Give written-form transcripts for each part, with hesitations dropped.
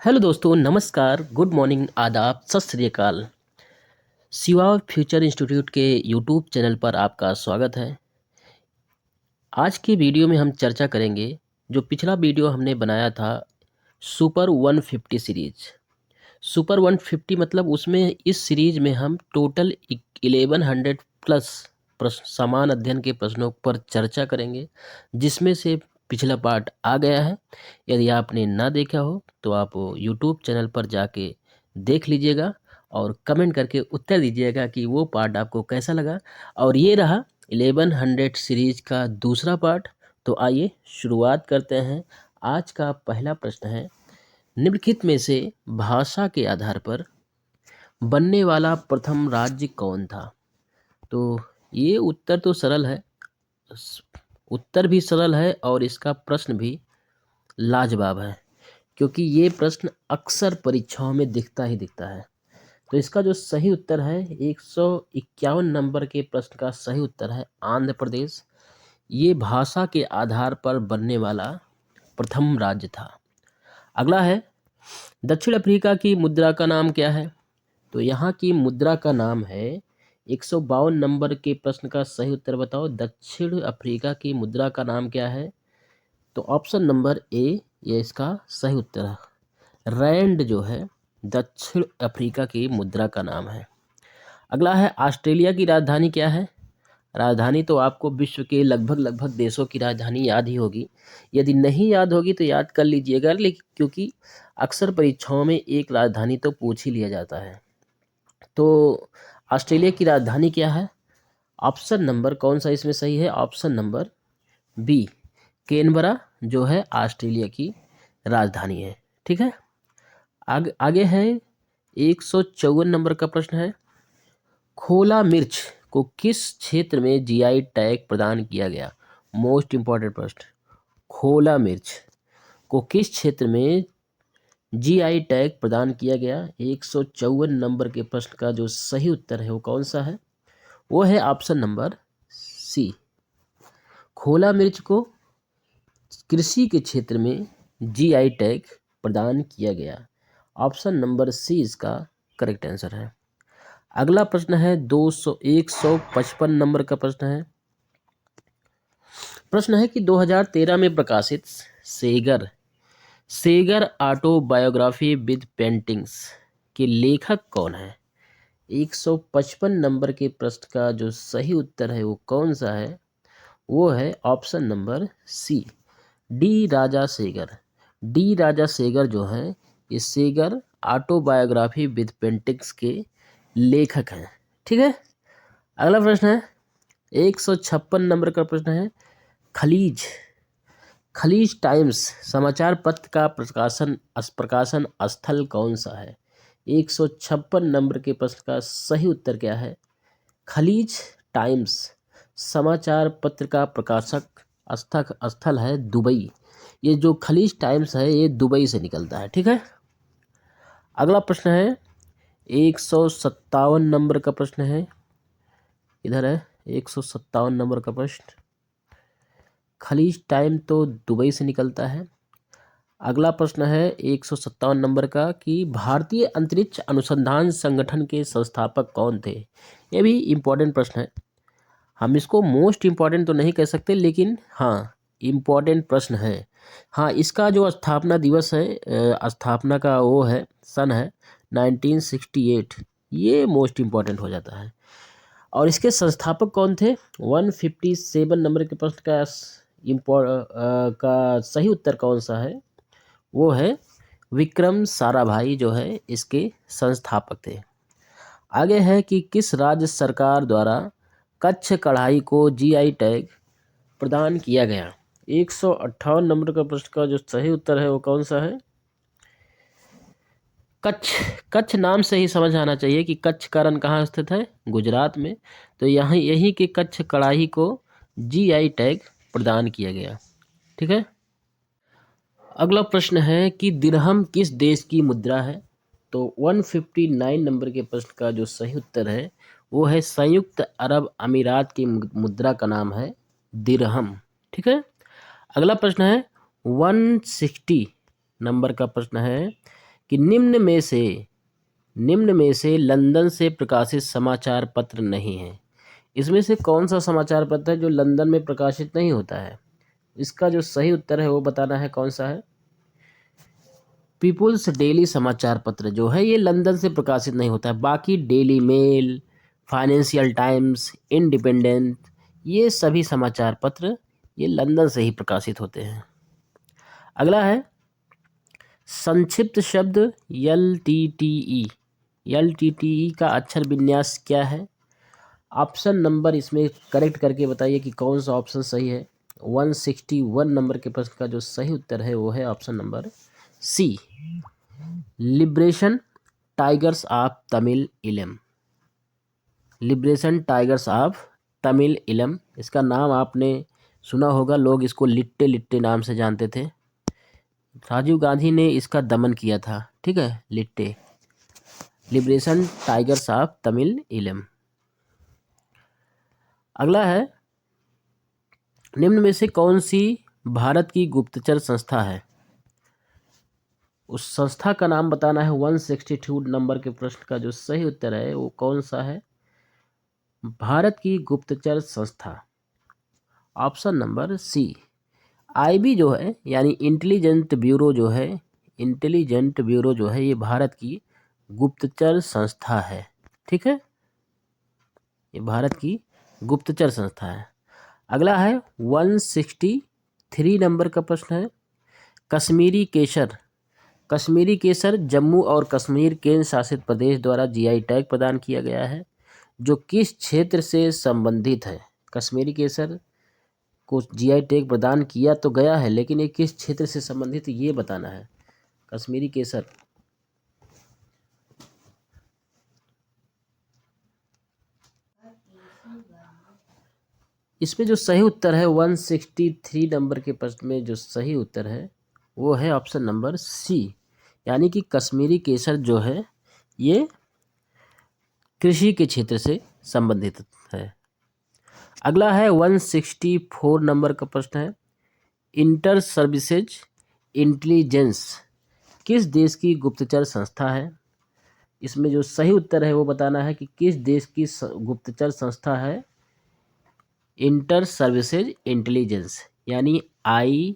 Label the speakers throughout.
Speaker 1: Hello दोस्तों, नमस्कार, good morning, आदाब, सत श्री अकाल। शिवा फ्यूचर इंस्टीट्यूट के यूट्यूब चैनल पर आपका स्वागत है। आज की वीडियो में हम चर्चा करेंगे जो पिछला वीडियो हमने बनाया था सुपर 150 सीरीज। सुपर 150 मतलब उसमें इस सीरीज में हम टोटल 1100 प्लस प्रश्न समान अध्ययन के प्रश्नों पर चर्चा करेंगे, जिसमें से पिछला पार्ट आ गया है। यदि आपने ना देखा हो तो आप यूट्यूब चैनल पर जाके देख लीजिएगा और कमेंट करके उत्तर दीजिएगा कि वो पार्ट आपको कैसा लगा। और ये रहा 1100 सीरीज का दूसरा पार्ट। तो आइए शुरुआत करते हैं। आज का पहला प्रश्न है, निम्नलिखित में से भाषा के आधार पर बनने वाला प्रथम राज्य कौन था? तो ये उत्तर तो सरल है, उत्तर भी सरल है और इसका प्रश्न भी लाजवाब है, क्योंकि ये प्रश्न अक्सर परीक्षाओं में दिखता ही दिखता है। तो इसका जो सही उत्तर है 151 नंबर के प्रश्न का सही उत्तर है आंध्र प्रदेश। ये भाषा के आधार पर बनने वाला प्रथम राज्य था। अगला है, दक्षिण अफ्रीका की मुद्रा का नाम क्या है? तो यहाँ की मुद्रा का नाम है 152 नंबर के प्रश्न का सही उत्तर बताओ। दक्षिण अफ्रीका की मुद्रा का नाम क्या है? तो ऑप्शन नंबर ए ये इसका सही उत्तर है। रैंड जो है दक्षिण अफ्रीका की मुद्रा का नाम है। अगला है, ऑस्ट्रेलिया की राजधानी क्या है? राजधानी तो आपको विश्व के लगभग देशों की राजधानी याद ही होगी। यदि नहीं याद होगी तो याद कर लीजिएगा, लेकिन क्योंकि अक्सर परीक्षाओं में एक राजधानी तो पूछ ही लिया जाता है। तो ऑस्ट्रेलिया की राजधानी क्या है? ऑप्शन नंबर कौन सा इसमें सही है? ऑप्शन नंबर बी, कैनबरा जो है ऑस्ट्रेलिया की राजधानी है। ठीक है, आगे है 154 नंबर का प्रश्न है, खोला मिर्च को किस क्षेत्र में जीआई टैग प्रदान किया गया? मोस्ट इंपॉर्टेंट प्रश्न, खोला मिर्च को किस क्षेत्र में जीआई टैग प्रदान किया गया? 154 नंबर के प्रश्न का जो सही उत्तर है वो कौन सा है? वो है ऑप्शन नंबर सी, खोला मिर्च को कृषि के क्षेत्र में जीआई टैग प्रदान किया गया। ऑप्शन नंबर सी इसका करेक्ट आंसर है। अगला प्रश्न है 155 नंबर का प्रश्न है कि 2013 में प्रकाशित सेगर सेगर ऑटोबायोग्राफी विद पेंटिंग्स के लेखक कौन है? 155 नंबर के प्रश्न का जो सही उत्तर है वो कौन सा है? वो है ऑप्शन नंबर सी, डी राजा सेगर। डी राजा सेगर जो हैं ये सेगर ऑटोबायोग्राफी विद पेंटिंग्स के लेखक हैं। ठीक है, अगला प्रश्न है 156 नंबर का प्रश्न है, खलीज खलीज टाइम्स समाचार पत्र का प्रकाशन स्थल कौन सा है? 156 नंबर के प्रश्न का सही उत्तर क्या है? खलीज टाइम्स समाचार पत्र का प्रकाशक स्थल है दुबई। ये जो खलीज टाइम्स है ये दुबई से निकलता है। ठीक है, अगला प्रश्न है 157 नंबर का प्रश्न है, इधर है 157 नंबर का प्रश्न। खलीज टाइम तो दुबई से निकलता है। अगला प्रश्न है 157 नंबर का कि भारतीय अंतरिक्ष अनुसंधान संगठन के संस्थापक कौन थे? ये भी इम्पोर्टेंट प्रश्न है। हम इसको मोस्ट इम्पॉर्टेंट तो नहीं कह सकते, लेकिन हाँ इम्पॉर्टेंट प्रश्न है। हाँ, इसका जो स्थापना दिवस है, स्थापना का वो है सन है 1968, ये मोस्ट इम्पॉर्टेंट हो जाता है। और इसके संस्थापक कौन थे? 157 नंबर के प्रश्न का सही उत्तर कौन सा है? वो है विक्रम साराभाई जो है इसके संस्थापक थे। आगे है कि किस राज्य सरकार द्वारा कच्छ कढ़ाई को जीआई टैग प्रदान किया गया? 158 नंबर का प्रश्न का जो सही उत्तर है वो कौन सा है? कच्छ। कच्छ नाम से ही समझ आना चाहिए कि कच्छ का रण कहाँ स्थित है? गुजरात में। तो यहाँ यहीं के कच्छ कढ़ाई को जीआई टैग प्रदान किया गया। ठीक है, अगला प्रश्न है कि दिरहम किस देश की मुद्रा है? तो 159 नंबर के प्रश्न का जो सही उत्तर है वो है संयुक्त अरब अमीरात की मुद्रा का नाम है दिरहम। ठीक है, अगला प्रश्न है 160 नंबर का प्रश्न है कि निम्न में से लंदन से प्रकाशित समाचार पत्र नहीं है। इसमें से कौन सा समाचार पत्र है जो लंदन में प्रकाशित नहीं होता है? इसका जो सही उत्तर है वो बताना है। कौन सा है? पीपुल्स डेली समाचार पत्र जो है ये लंदन से प्रकाशित नहीं होता है। बाकी Daily Mail, Financial Times, Independent, ये सभी समाचार पत्र ये लंदन से ही प्रकाशित होते हैं। अगला है संक्षिप्त शब्द LTTE। LTTE का अक्षर विन्यास क्या है? ऑप्शन नंबर इसमें करेक्ट करके बताइए कि कौन सा ऑप्शन सही है। 161 नंबर के प्रश्न का जो सही उत्तर है वो है option number C, Liberation Tigers of Tamil Eelam. Liberation Tigers of Tamil इलम, इसका नाम आपने सुना होगा, लोग इसको लिट्टे लिट्टे नाम से जानते थे। राजीव गांधी ने इसका दमन किया था, ठीक है, लिट्टे, लिबरेशन टाइगर्स ऑफ तमिल इलम। अगला है निम्न में से कौन सी भारत की गुप्तचर संस्था है? उस संस्था का नाम बताना है। 162 नंबर के प्रश्न का जो सही उत्तर है वो कौन सा है? भारत की गुप्तचर संस्था, ऑप्शन नंबर सी, IB जो है यानी इंटेलिजेंट ब्यूरो जो है, इंटेलिजेंट ब्यूरो जो है ये भारत की गुप्तचर संस्था है, ठीक है, ये भारत की गुप्तचर संस्था है। अगला है 163 नंबर का प्रश्न है कश्मीरी केसर। कश्मीरी केसर जम्मू और कश्मीर केंद्र शासित प्रदेश द्वारा GI टैग प्रदान किया गया है, जो किस क्षेत्र से संबंधित है? कश्मीरी केसर को GI टैग प्रदान किया तो गया है, लेकिन ये किस क्षेत्र से संबंधित ये बताना है। कश्मीरी केसर इसमें जो सही उत्तर है 163 नंबर के प्रश्न में जो सही उत्तर है वो है ऑप्शन नंबर सी, यानी कि कश्मीरी केसर जो है ये कृषि के क्षेत्र से संबंधित है। अगला है 164 नंबर का प्रश्न है इंटर सर्विसेज इंटेलिजेंस किस देश की गुप्तचर संस्था है? इसमें जो सही उत्तर है वो बताना है कि किस देश की गुप्तचर संस्था है इंटर सर्विसेज इंटेलिजेंस, यानी ISI।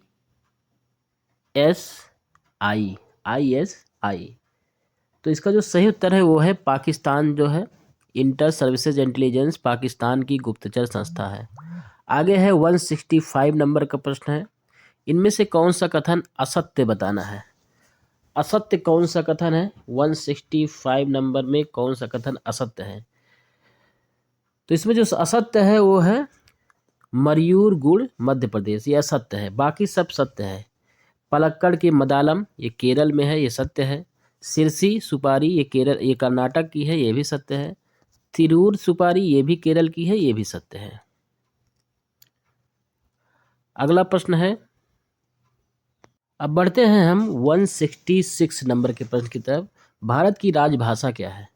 Speaker 1: तो इसका जो सही उत्तर है वो है पाकिस्तान जो है, इंटर सर्विसेज इंटेलिजेंस पाकिस्तान की गुप्तचर संस्था है। आगे है 165 नंबर का प्रश्न है इनमें से कौन सा कथन असत्य बताना है। असत्य कौन सा कथन है? 165 नंबर में कौन सा कथन असत्य है? तो इसमें जो असत्य है वो है मयूर गुड़ मध्य प्रदेश, ये असत्य है। बाकी सब सत्य है। पलक्कड़ के मदालम ये केरल में है, ये सत्य है। सिरसी सुपारी ये कर्नाटक की है, ये भी सत्य है। तिरूर सुपारी ये भी केरल की है, ये भी सत्य है। अगला प्रश्न है, अब बढ़ते हैं हम 166 नंबर के प्रश्न की तरफ। भारत की राजभाषा क्या है?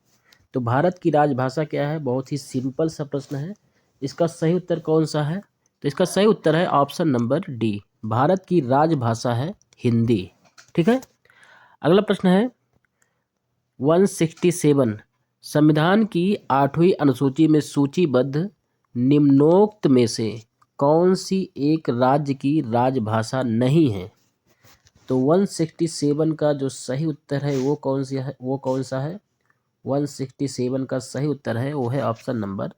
Speaker 1: तो भारत की राजभाषा क्या है? बहुत ही सिंपल सा प्रश्न है। इसका सही उत्तर कौन सा है? तो इसका सही उत्तर है ऑप्शन नंबर डी, भारत की राजभाषा है हिंदी, ठीक है। अगला प्रश्न है 167, संविधान की 8वीं अनुसूची में सूचीबद्ध निम्नोक्त में से कौन सी एक राज्य की राजभाषा नहीं है? तो 167 का जो सही उत्तर है वो कौन सा है? 167 का सही उत्तर है वो है ऑप्शन नंबर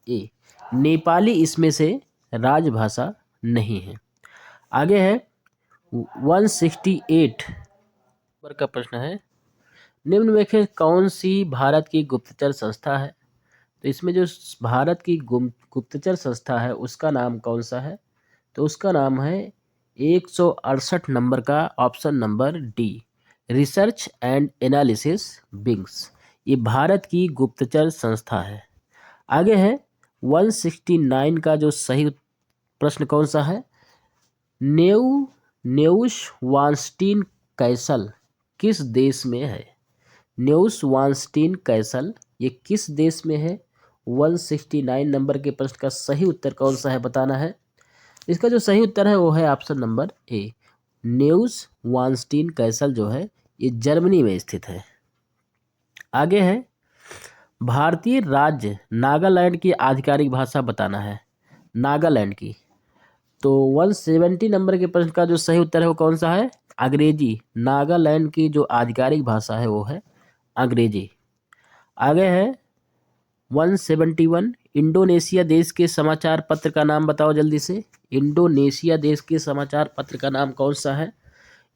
Speaker 1: ए, नेपाली इसमें से राजभाषा नहीं है। आगे है 168 नंबर का प्रश्न है निम्न में से कौन सी भारत की गुप्तचर संस्था है? तो इसमें जो भारत की गुप्तचर संस्था है उसका नाम कौन सा है? तो उसका नाम है 168 नंबर का option number D, research and analysis wings, ये भारत की गुप्तचर संस्था है। आगे है 169 का जो सही प्रश्न कौन सा है? न्यूशवानस्टीन कैसल किस देश में है? न्यूशवानस्टीन कैसल ये किस देश में है? 169 नंबर के प्रश्न का सही उत्तर कौन सा है बताना है। इसका जो सही उत्तर है वो है ऑप्शन नंबर ए, न्यूशवानस्टीन कैसल जो है ये जर्मनी में स्थित है। आगे है, भारतीय राज्य नागालैंड की आधिकारिक भाषा बताना है, नागालैंड की। तो 170 नंबर के प्रश्न का जो सही उत्तर है वो कौन सा है? अंग्रेजी। नागालैंड की जो आधिकारिक भाषा है वो है अंग्रेजी। आगे है 171, इंडोनेशिया देश के समाचार पत्र का नाम बताओ जल्दी से। इंडोनेशिया देश के समाचार पत्र का नाम कौन सा है?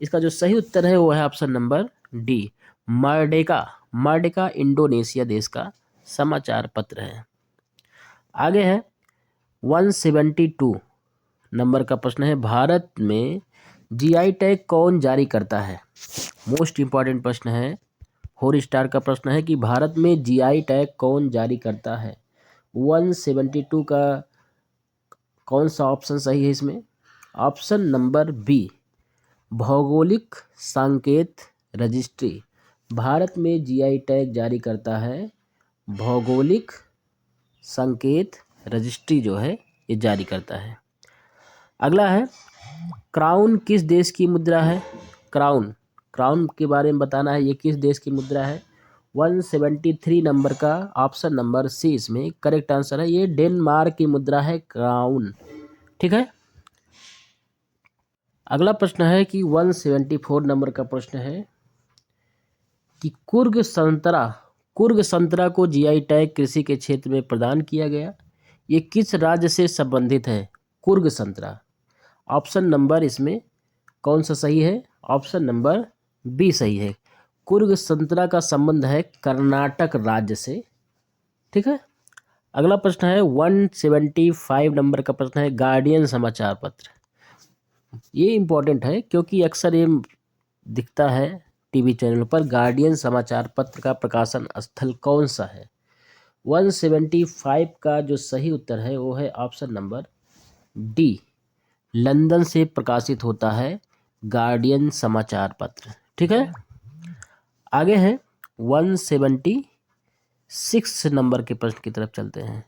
Speaker 1: इसका जो सही उत्तर है वो है option number D, Merdeka. Merdeka Indonesia देश का समाचार पत्र है। आगे है 172 नंबर का प्रश्न है, भारत में जीआई टैग कौन जारी करता है? मोस्ट इंपॉर्टेंट प्रश्न है, 4 स्टार का प्रश्न है कि भारत में जीआई टैग कौन जारी करता है। 172 का कौन सा ऑप्शन सही है इसमें? ऑप्शन नंबर बी, भौगोलिक संकेत रजिस्ट्री। भारत में जीआई टैग जारी करता है भौगोलिक संकेत रजिस्ट्री जो है ये जारी करता है। अगला है, क्राउन किस देश की मुद्रा है? क्राउन, क्राउन के बारे में बताना है, ये किस देश की मुद्रा है? 173 नंबर का ऑप्शन नंबर सी इसमें करेक्ट आंसर है। ये डेनमार्क की मुद्रा है क्राउन। ठीक है। अगला प्रश्न है कि 174 नंबर का प्रश्न है कि कुर्ग संतरा को जीआई टैग कृषि के क्षेत्र में प्रदान किया गया, ये किस राज्य से संबंधित है? कुर्ग संतरा। ऑप्शन नंबर इसमें कौन सा सही है? ऑप्शन नंबर बी सही है। कुर्ग संतरा का संबंध है कर्नाटक राज्य से। ठीक है। अगला प्रश्न है 175 नंबर का प्रश्न है, गार्डियन समाचार पत्र। ये इम्पोर्टेंट है क्योंकि अक्सर ये दिखता है टीवी चैनल पर, गार्डियन समाचार पत्र का प्रकाशन स्थल कौन सा है? 175 का जो सही उत्तर है वो है ऑप्शन नंबर डी, लंदन से प्रकाशित होता है गार्डियन समाचार पत्र। ठीक है। आगे है 176 नंबर के प्रश्न की तरफ चलते हैं।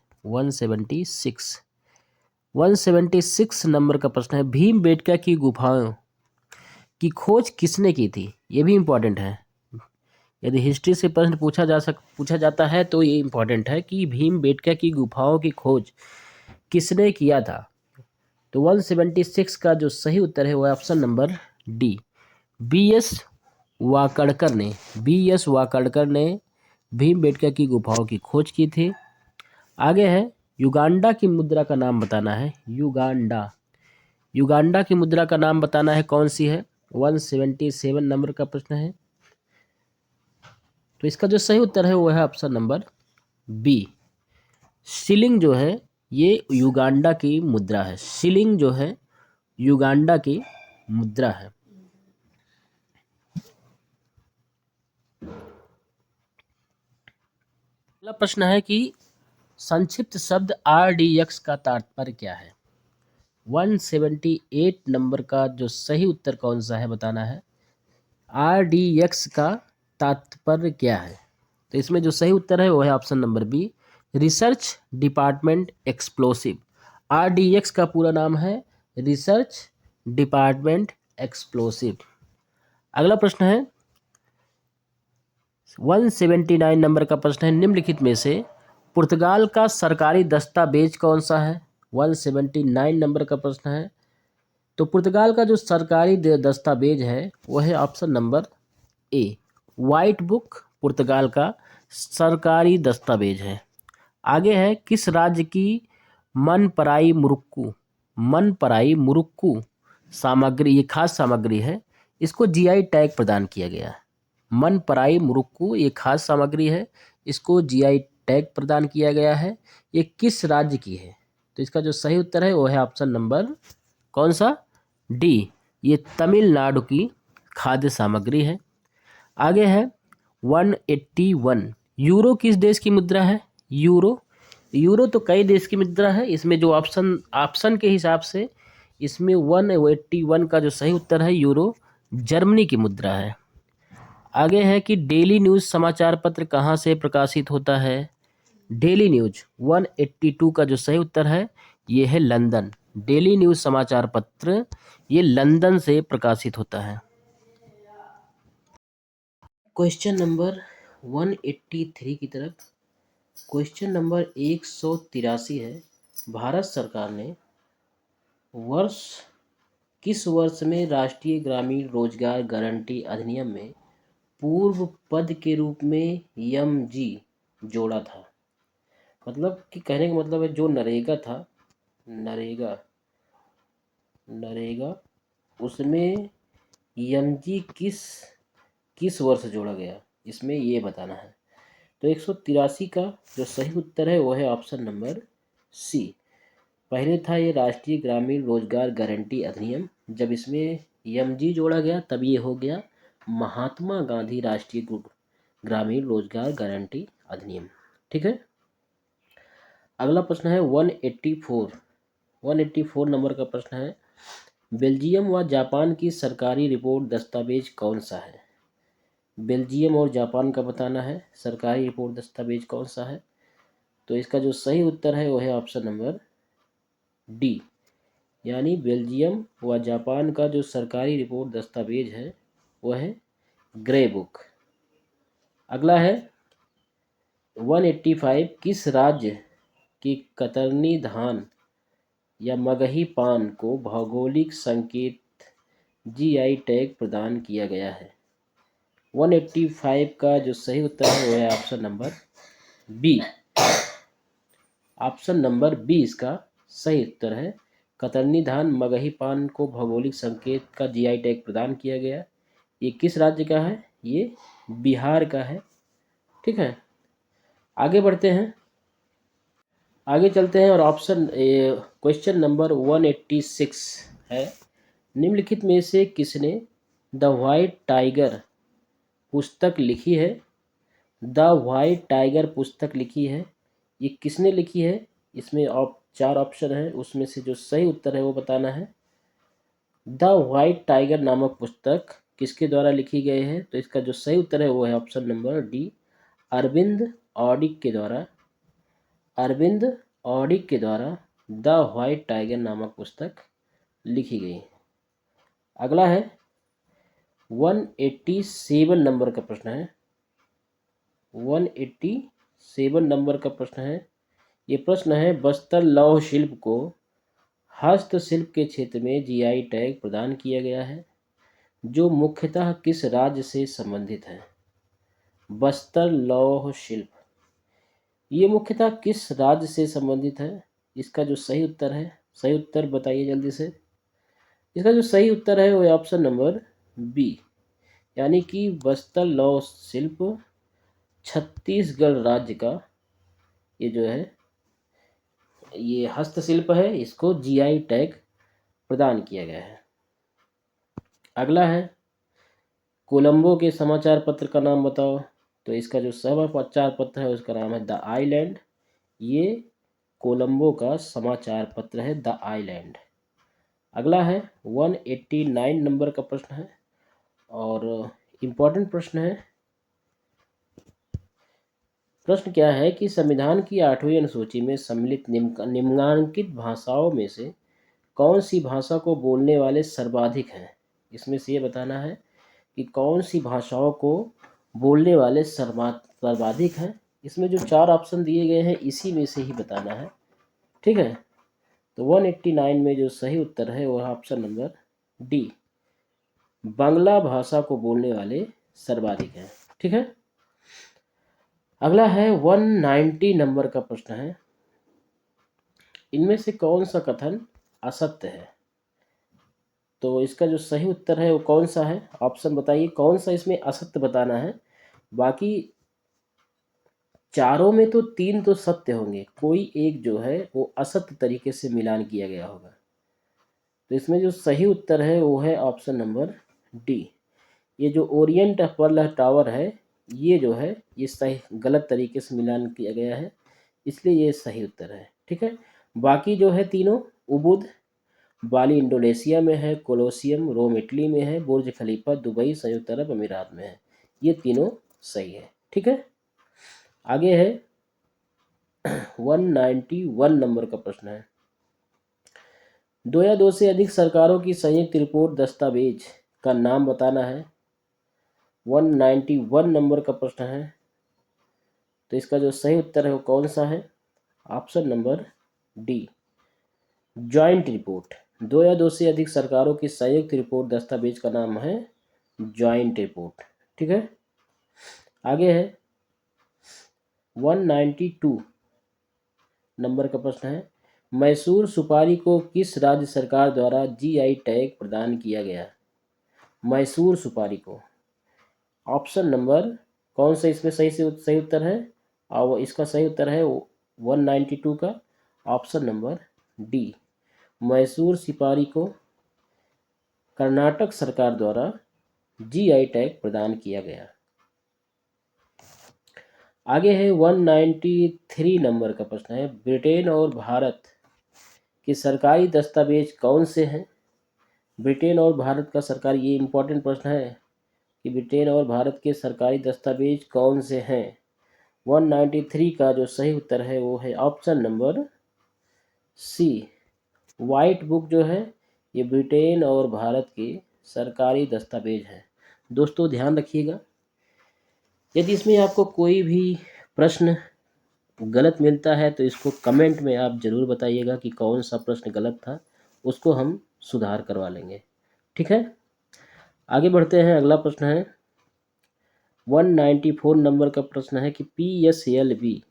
Speaker 1: 176 नंबर का प्रश्न है, भीमबेटका की गुफाओं की खोज किसने की थी? ये भी इम्पोर्टेंट है। यदि हिस्ट्री से प्रश्न पूछा जाता है तो ये इम्पोर्टेंट है कि भीमबेटका की गुफाओं की खोज किसने किया था? तो 176 का जो सही उत्तर है वो option number D, BS. Wakadkar ने भीमबेटका की गुफाओं की खोज की थी। आगे है, युगांडा की मुद्रा का नाम बताना है। युगांडा की मुद्रा का नाम बताना है, कौन सी है? 177 नंबर का प्रश्न है। तो इसका जो सही उत्तर है वो है ऑप्शन नंबर बी, शिलिंग जो है ये युगांडा की मुद्रा है। शिलिंग जो है युगांडा की मुद्रा है। अगला प्रश्न है कि संक्षिप्त शब्द RDX का तात्पर्य क्या है? 178 नंबर का जो सही उत्तर कौन सा है बताना है। RDX का तात्पर्य क्या है? तो इसमें जो सही उत्तर है वो है option number B, research department explosive. RDX का पूरा नाम है रिसर्च डिपार्टमेंट एक्सप्लोसिव। अगला प्रश्न है 179 नंबर का प्रश्न है, निम्नलिखित में से पुर्तगाल का सरकारी दस्तावेज कौन सा है? 179 नंबर का प्रश्न है। तो पुर्तगाल का जो सरकारी दस्तावेज है वो है option number A, white book पुर्तगाल का सरकारी दस्तावेज है। आगे है, किस राज्य की मनपराई मुरुक्कू सामग्री, ये खास सामग्री है, इसको जीआई टैग प्रदान किया गया है। मनपराई मुरुक्कू ये खास सामग्री है, इसको जीआई टैग प्रदान किया गया है। ये किस राज्य की है? तो इसका जो सही उत्तर है वो है ऑप्शन नंबर कौन सा? डी, ये तमिलनाडु की खाद्य सामग्री है। आगे है 181, यूरो किस देश की मुद्रा है? यूरो तो कई देश की मुद्रा है। इसमें जो ऑप्शन के हिसाब से इसमें 181 का जो सही उत्तर है यूरो जर्मनी की मुद्रा है। आगे है कि डेली न्यूज़ समाचार पत्र कहाँ से प्रकाशित होता है? डेली न्यूज 182 का जो सही उत्तर है ये है लंदन। डेली न्यूज़ समाचार पत्र ये लंदन से प्रकाशित होता है। क्वेश्चन नंबर 183 की तरफ। क्वेश्चन नंबर 183 है, भारत सरकार ने वर्ष किस वर्ष में राष्ट्रीय ग्रामीण रोजगार गारंटी अधिनियम में पूर्व पद के रूप में यमजी जोड़ा था? मतलब कि कहने का मतलब है जो नरेगा था, नरेगा नरेगा उसमें यमजी किस किस वर्ष जोड़ा गया, इसमें ये बताना है। तो 183 का जो सही उत्तर है वो है ऑप्शन नंबर सी। पहले था ये राष्ट्रीय ग्रामीण रोजगार गारंटी अधिनियम, जब इसमें यमजी जोड़ा गया तब ये हो गया महात्मा गांधी राष्ट्रीय ग्रामीण रोजगार गारंटी अधिनियम। ठीक है, अगला प्रश्न है 184 नंबर का प्रश्न है, बेल्जियम व जापान की सरकारी रिपोर्ट दस्तावेज कौन सा है? बेल्जियम और जापान का बताना है सरकारी रिपोर्ट दस्तावेज कौन सा है। तो इसका जो सही उत्तर है वो है ऑप्शन नंबर डी, यानी बेल्जियम व जापान का जो सरकारी रिपोर्ट दस्तावेज है वह है ग्रे बुक। अगला है 185, किस राज्य की कतरनी धान या मगही पान को भौगोलिक संकेत जीआई टैग प्रदान किया गया है? 185 का जो सही उत्तर है वो है option number B. Option number B इसका सही उत्तर है। कतरनी धान मगही पान को भौगोलिक संकेत का जीआई टैग प्रदान किया गया। ये किस राज्य का है? ये बिहार का है। ठीक है, आगे बढ़ते हैं, आगे चलते हैं और ऑप्शन क्वेश्चन नंबर 186 है, निम्नलिखित में से किसने द व्हाइट टाइगर पुस्तक लिखी है? द व्हाइट टाइगर पुस्तक लिखी है, ये किसने लिखी है? इसमें 4 ऑप्शन है, उसमें से जो सही उत्तर है वो बताना है। द व्हाइट टाइगर नामक पुस्तक किसके द्वारा लिखी गई है? तो इसका जो सही उत्तर है वो है ऑप्शन नंबर डी, अरविंद ऑडिक के द्वारा। अरविंद ऑडिक के द्वारा द व्हाइट टाइगर नामक पुस्तक लिखी गई। अगला है 187 नंबर का प्रश्न है। 187 नंबर का प्रश्न है, ये प्रश्न है, बस्तर लौह शिल्प को हस्तशिल्प के क्षेत्र में जीआई टैग प्रदान किया गया है, जो मुख्यतः किस राज्य से संबंधित है? बस्तर लौह शिल्प ये मुख्यतः किस राज्य से संबंधित है? इसका जो सही उत्तर है, सही उत्तर बताइए जल्दी से। इसका जो सही उत्तर है वो है ऑप्शन नंबर बी, यानी कि बस्तर लौह शिल्प छत्तीसगढ़ राज्य का ये जो है ये हस्तशिल्प है, इसको जीआई टैग प्रदान किया गया है। अगला है, कोलंबो के समाचार पत्र का नाम बताओ। तो इसका जो समाचार पत्र है उसका नाम है द आइलैंड। ये कोलंबो का समाचार पत्र है द आइलैंड। अगला है 189 नंबर का प्रश्न है और इम्पोर्टेंट प्रश्न है। प्रश्न क्या है कि संविधान की 8वीं अनुसूची में सम्मिलित निम्नांकित भाषाओं में से कौन सी भाषा को बोलने वाले सर्वाधिक हैं? इसमें से ये बताना है कि कौन सी भाषाओं को बोलने वाले सर्वाधिक हैं। इसमें जो 4 ऑप्शन दिए गए हैं इसी में से ही बताना है। ठीक है, तो 189 में जो सही उत्तर है वह ऑप्शन नंबर डी, बांग्ला भाषा को बोलने वाले सर्वाधिक हैं। ठीक है, अगला है 190 नंबर का प्रश्न है, इनमें से कौन सा कथन असत्य है? तो इसका जो सही उत्तर है वो कौन सा है? ऑप्शन बताइए, कौन सा इसमें असत्य बताना है। बाकी चारों में तो 3 तो सत्य होंगे, कोई एक जो है वो असत्य तरीके से मिलान किया गया होगा। तो इसमें जो सही उत्तर है वो है ऑप्शन नंबर डी, ये जो ओरिएंट पर्ल टावर है ये जो है ये सही गलत तरीके से मिलान किया गया है, इसलिए ये सही उत्तर है। ठीक है, बाकी जो है तीनों, उबुद बाली इंडोनेशिया में है, कोलोसियम रोम इटली में है, बुर्ज खलीफा दुबई संयुक्त अरब अमीरात में है, ये तीनों सही है। ठीक है, आगे है 191 नंबर का प्रश्न है, 2 या 2 से अधिक सरकारों की संयुक्त रिपोर्ट दस्तावेज का नाम बताना है। 191 नंबर का प्रश्न है। तो इसका जो सही उत्तर है वो कौन सा है? Option number D, joint report. दो या दो से अधिक सरकारों की संयुक्त रिपोर्ट दस्तावेज का नाम है जॉइंट रिपोर्ट। ठीक है, आगे है 192 नंबर का प्रश्न है, मैसूर सुपारी को किस राज्य सरकार द्वारा जीआई टैग प्रदान किया गया? मैसूर सुपारी को। ऑप्शन नंबर कौन सा इसमें सही उत्तर है? और इसका सही उत्तर है 192 का ऑप्शन नंबर डी, मैसूर सुपारी को कर्नाटक सरकार द्वारा जीआई टैग प्रदान किया गया। आगे है 193 नंबर का प्रश्न है, ब्रिटेन और भारत के सरकारी दस्तावेज कौन से हैं? ब्रिटेन और भारत का सरकारी, ये इंपॉर्टेंट प्रश्न है कि ब्रिटेन और भारत के सरकारी दस्तावेज कौन से हैं। 193 का जो सही उत्तर है वो है option number C, white book जो है ये ब्रिटेन और भारत के सरकारी दस्तावेज हैं। दोस्तों ध्यान रखिएगा, यदि इसमें आपको कोई भी प्रश्न गलत मिलता है तो इसको कमेंट में आप ज़रूर बताइएगा कि कौन सा प्रश्न गलत था, उसको हम सुधार करवा लेंगे। ठीक है, आगे बढ़ते हैं। अगला प्रश्न है 194 नंबर का प्रश्न है कि PSLV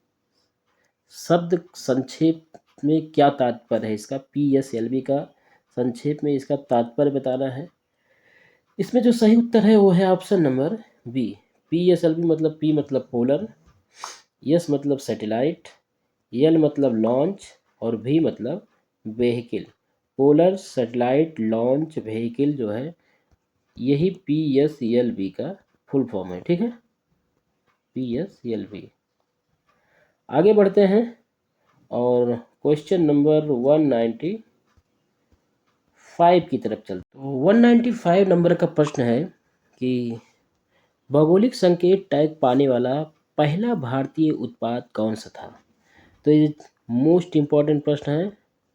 Speaker 1: शब्द संक्षेप में क्या तात्पर्य है इसका? PSLV का संक्षेप में इसका तात्पर्य बताना है। इसमें जो सही उत्तर है वो है ऑप्शन नंबर बी, PSLV मतलब P मतलब पोलर, S मतलब सैटेलाइट, L मतलब लॉन्च और V मतलब vehicle. Polar satellite launch vehicle जो है यही PSLV का फुल फॉर्म है। ठीक है, PSLV। आगे बढ़ते हैं और क्वेश्चन नंबर 195 की तरफ चलते। तो 195 नंबर का प्रश्न है कि भौगोलिक संकेत टैग पाने वाला पहला भारतीय उत्पाद कौन सा था? तो ये मोस्ट इम्पॉर्टेंट प्रश्न है,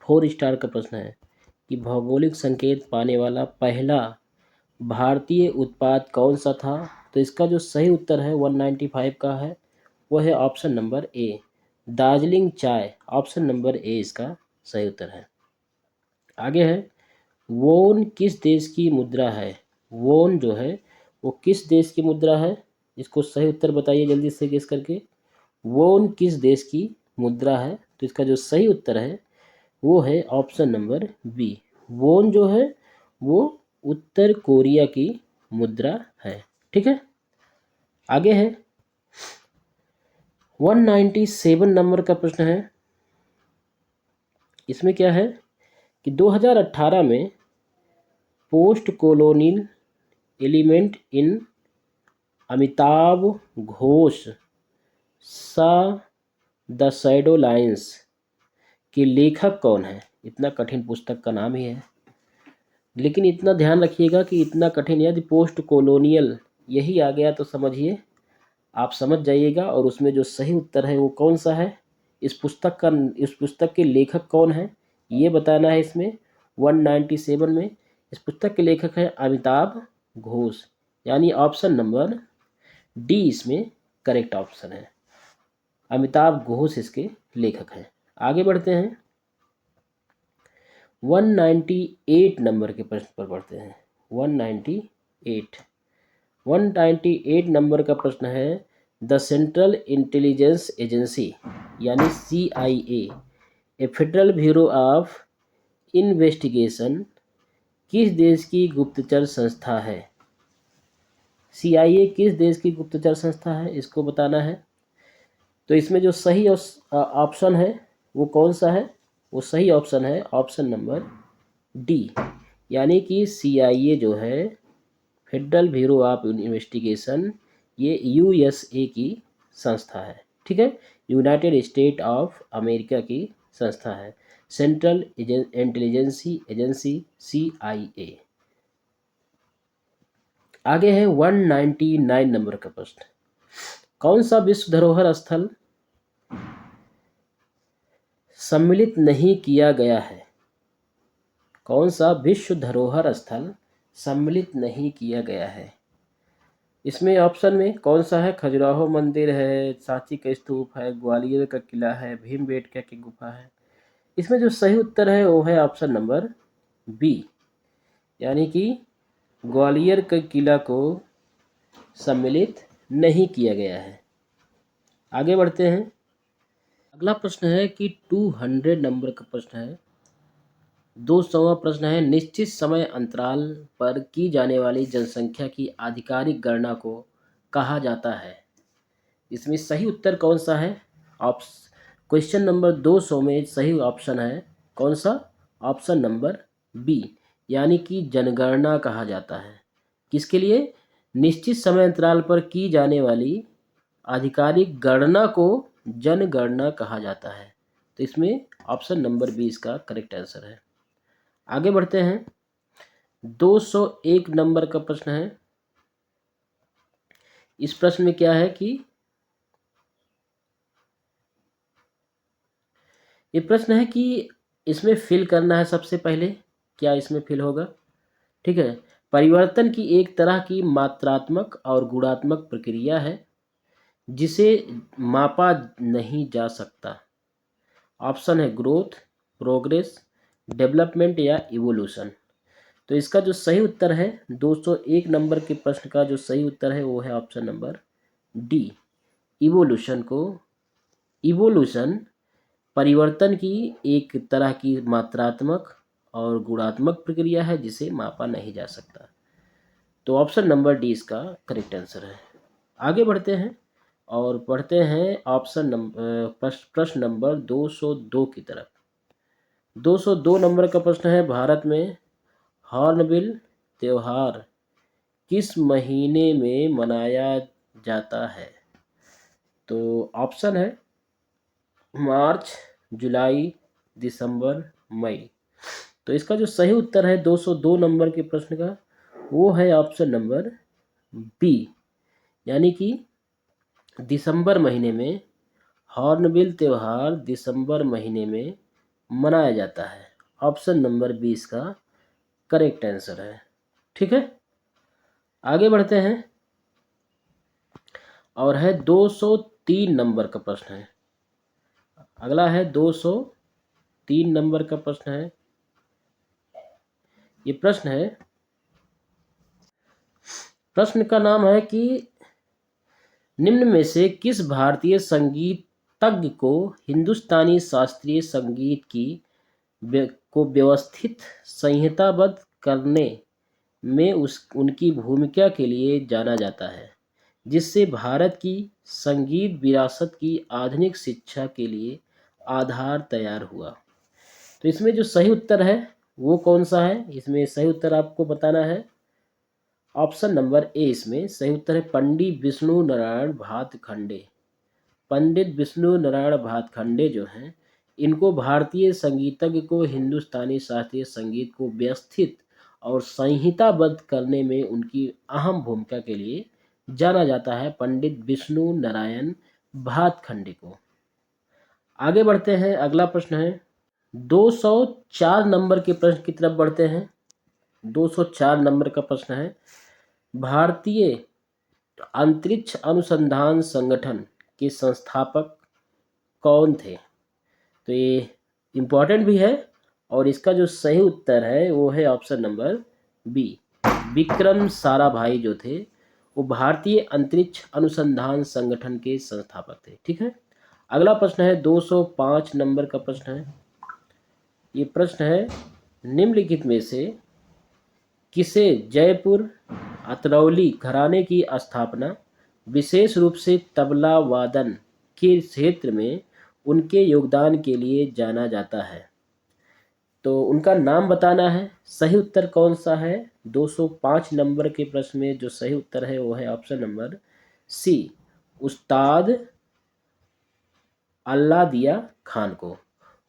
Speaker 1: 4 स्टार का प्रश्न है कि भौगोलिक संकेत पाने वाला पहला भारतीय उत्पाद कौन सा था? तो इसका जो सही उत्तर है 195 का है वो है ऑप्शन नंबर ए, दार्जिलिंग चाय। ऑप्शन नंबर ए इसका सही उत्तर है। आगे है वोन किस देश की मुद्रा है? वोन जो है वो किस देश की मुद्रा है? इसको सही उत्तर बताइए जल्दी से गेस करके। वोन किस देश की मुद्रा है? तो इसका जो सही उत्तर है वो है ऑप्शन नंबर बी, वोन जो है वो उत्तर कोरिया की मुद्रा है। ठीक है, आगे है 197 नंबर का प्रश्न है। इसमें क्या है कि 2018 में post colonial element in Amitabh Ghosh सा द शैडो लाइन्स के लेखक कौन है? इतना कठिन पुस्तक का नाम ही है, लेकिन इतना ध्यान रखिएगा कि इतना कठिन, यदि पोस्ट कोलोनियल यही आ गया तो समझिए आप समझ जाइएगा। और उसमें जो सही उत्तर है वो कौन सा है, इस पुस्तक के लेखक कौन है ये बताना है। इसमें 197 में इस पुस्तक के लेखक हैं अमिताभ घोष, यानी ऑप्शन नंबर डी इसमें करेक्ट ऑप्शन है। अमिताभ घोष इसके लेखक हैं। आगे बढ़ते हैं 198 नंबर के प्रश्न पर बढ़ते हैं। 198 नंबर का प्रश्न है, द सेंट्रल इंटेलिजेंस एजेंसी यानी CIA A federal bureau of investigation किस देश की गुप्तचर संस्था है? CIA किस देश की गुप्तचर संस्था है, इसको बताना है। तो इसमें जो सही ऑप्शन है वो कौन सा है? वो सही ऑप्शन है ऑप्शन नंबर डी, यानी कि CIA जो है फेडरल ब्यूरो ऑफ इन्वेस्टिगेशन ये USA की संस्था है। ठीक है, यूनाइटेड स्टेट ऑफ अमेरिका की संस्था है, सेंट्रल इंटेलिजेंसी एजेंसी CIA। आगे है 199 नंबर का प्रश्न, कौन सा विश्व धरोहर स्थल सम्मिलित नहीं किया गया है? कौन सा विश्व धरोहर स्थल सम्मिलित नहीं किया गया है? इसमें ऑप्शन में कौन सा है? खजुराहो मंदिर है, सांची का स्तूप है, ग्वालियर का किला है, भीमबेटका की गुफा है। इसमें जो सही उत्तर है वो है ऑप्शन नंबर बी, यानी कि ग्वालियर के किला को सम्मिलित नहीं किया गया है। आगे बढ़ते हैं। अगला प्रश्न है कि 200 नंबर का प्रश्न है। 200वां प्रश्न है, निश्चित समय अंतराल पर की जाने वाली जनसंख्या की आधिकारिक गणना को कहा जाता है। इसमें सही उत्तर कौन सा है? क्वेश्चन नंबर 200 में सही ऑप्शन है कौन सा? ऑप्शन नंबर बी, यानी कि जनगणना कहा जाता है। किसके लिए? निश्चित समय अंतराल पर की जाने वाली आधिकारिक गणना को जनगणना कहा जाता है। तो इसमें ऑप्शन नंबर बी इसका करेक्ट आंसर है। आगे बढ़ते हैं। 201 नंबर का प्रश्न है। इस प्रश्न में क्या है कि ये प्रश्न है कि इसमें फिल करना है सबसे पहले। क्या इसमें फिल होगा? ठीक है। परिवर्तन की एक तरह की मात्रात्मक और गुणात्मक प्रक्रिया है जिसे मापा नहीं जा सकता। ऑप्शन है ग्रोथ, प्रोग्रेस, डेवलपमेंट या इवोल्यूशन। तो इसका जो सही उत्तर है 201 नंबर के प्रश्न का जो सही उत्तर है वो है ऑप्शन नंबर डी, इवोल्यूशन को। इवोल्यूशन परिवर्तन की एक तरह की मात्रात्मक और गुणात्मक प्रक्रिया है जिसे मापा नहीं जा सकता। तो ऑप्शन नंबर डी इसका करेक्ट आंसर है। आगे बढ़ते हैं और पढ़ते हैं ऑप्शन नंबर प्रश्न नंबर 202 की तरफ। 202 नंबर का प्रश्न है, भारत में हॉर्नबिल त्योहार किस महीने में मनाया जाता है? तो ऑप्शन है मार्च, जुलाई, दिसंबर, मई। तो इसका जो सही उत्तर है 202 नंबर के प्रश्न का वो है ऑप्शन नंबर बी, यानी कि दिसंबर महीने में हॉर्नबिल त्योहार दिसंबर महीने में मनाया जाता है। ऑप्शन नंबर बी इसका करेक्ट आंसर है। ठीक है। आगे बढ़ते हैं और है 203 नंबर का प्रश्न है। अगला है 203 नंबर का प्रश्न है। ये प्रश्न है, प्रश्न का नाम है कि निम्न में से किस भारतीय संगीतज्ञ को हिंदुस्तानी शास्त्रीय संगीत की को व्यवस्थित संहिताबद्ध करने में उनकी भूमिका के लिए जाना जाता है, जिससे भारत की संगीत विरासत की आधुनिक शिक्षा के लिए आधार तैयार हुआ। तो इसमें जो सही उत्तर है वो कौन सा है? इसमें सही उत्तर आपको बताना है। ऑप्शन नंबर ए इसमें सही उत्तर है पंडित विष्णु नारायण भातखंडे। पंडित विष्णु नारायण भातखंडे जो हैं, इनको भारतीय संगीतज्ञ को हिंदुस्तानी शास्त्रीय संगीत को व्यवस्थित और संहिताबद्ध करने में उनकी अहम भूमिका के लिए जाना जाता है, पंडित विष्णु नारायण भातखंडे को। आगे बढ़ते हैं। अगला प्रश्न है 204 नंबर के प्रश्न की तरफ बढ़ते हैं। 204 नंबर का प्रश्न है, भारतीय अंतरिक्ष अनुसंधान संगठन के संस्थापक कौन थे? तो ये इम्पोर्टेंट भी है और इसका जो सही उत्तर है वो है option number B, Vikram Sarabhai जो थे वो भारतीय अंतरिक्ष अनुसंधान संगठन के संस्थापक थे। ठीक है। अगला प्रश्न है 205 नंबर का प्रश्न है। ये प्रश्न है, निम्नलिखित में से किसे जयपुर अतरौली घराने की स्थापना विशेष रूप से तबला वादन के क्षेत्र में उनके योगदान के लिए जाना जाता है? तो उनका नाम बताना है। सही उत्तर कौन सा है? 205 नंबर के प्रश्न में जो सही उत्तर है वो है ऑप्शन नंबर सी, उस्ताद अल्लाह दिया खान को।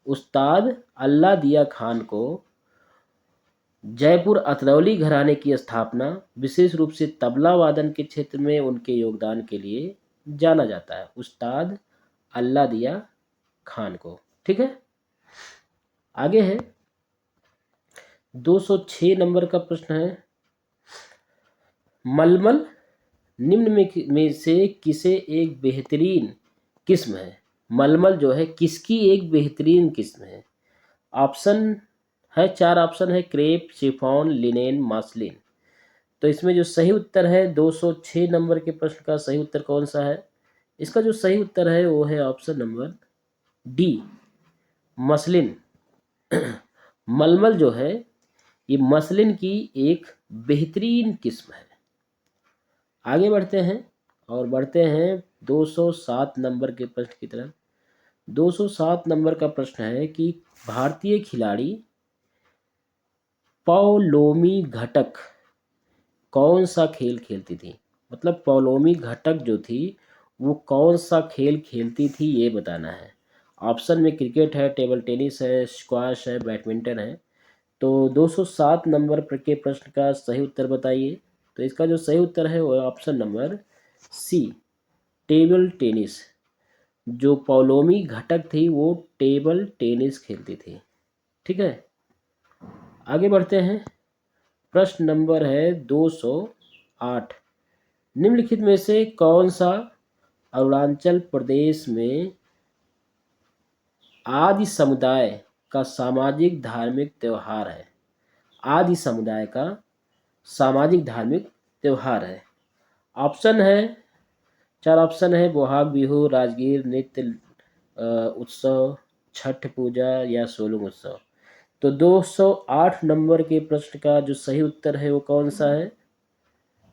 Speaker 1: उस्ताद अल्लाह दिया खान को जयपुर अतरौली घराने की स्थापना विशेष रूप से तबला वादन के क्षेत्र में उनके योगदान के लिए जाना जाता है, उस्ताद अल्लाह दिया खान को। ठीक है। आगे है 206 नंबर का प्रश्न है, मलमल निम्न में से किसे एक बेहतरीन किस्म है? मलमल जो है किसकी एक बेहतरीन किस्म है? ऑप्शन है, 4 ऑप्शन है, क्रेप, शिफॉन, लिनेन, मास्लिन। तो इसमें जो सही उत्तर है 206 नंबर के प्रश्न का सही उत्तर कौन सा है? इसका जो सही उत्तर है वो है ऑप्शन नंबर डी, मसलिन। मलमल जो है ये मसलिन की एक बेहतरीन किस्म है। आगे बढ़ते हैं और बढ़ते हैं 207 नंबर के प्रश्न की तरफ। 207 नंबर का प्रश्न है कि भारतीय खिलाड़ी पौलोमी घटक कौन सा खेल खेलती थी? मतलब पौलोमी घटक जो थी वो कौन सा खेल खेलती थी ये बताना है। ऑप्शन में क्रिकेट है, टेबल टेनिस है, स्क्वाश है, बैडमिंटन है। तो 207 नंबर के प्रश्न का सही उत्तर बताइए। तो इसका जो सही उत्तर है वो option number C, table tennis. जो पौलोमी घटक थी वो टेबल टेनिस खेलती थी। ठीक है, आगे बढ़ते हैं। प्रश्न नंबर है 208। निम्नलिखित में से कौन सा अरुणाचल प्रदेश में आदि समुदाय का सामाजिक धार्मिक त्योहार है? आदि समुदाय का सामाजिक धार्मिक त्योहार है। ऑप्शन है, 4 ऑप्शन है, बोहाग बिहू, राजगीर नृत्य उत्सव, छठ पूजा या सोलुंग उत्सव। तो 208 नंबर के प्रश्न का जो सही उत्तर है वो कौन सा है?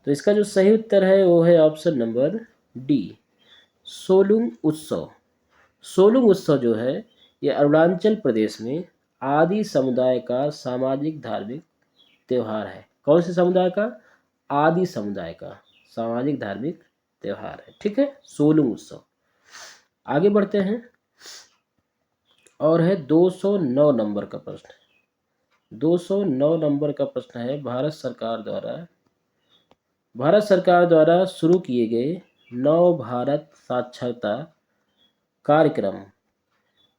Speaker 1: तो इसका जो सही उत्तर है वो है ऑप्शन नंबर डी, सोलुंग उत्सव। सोलुंग उत्सव जो है ये अरुणाचल प्रदेश में आदि समुदाय का सामाजिक धार्मिक त्योहार है। कौन से समुदाय का? आदि समुदाय का सामाजिक धार्मिक त्योहार है। ठीक है, सोलुंग उत्सव। आगे बढ़ते हैं और है 209 नंबर का प्रश्न। 209 नंबर का प्रश्न है, भारत सरकार द्वारा शुरू किए गए नव भारत साक्षरता कार्यक्रम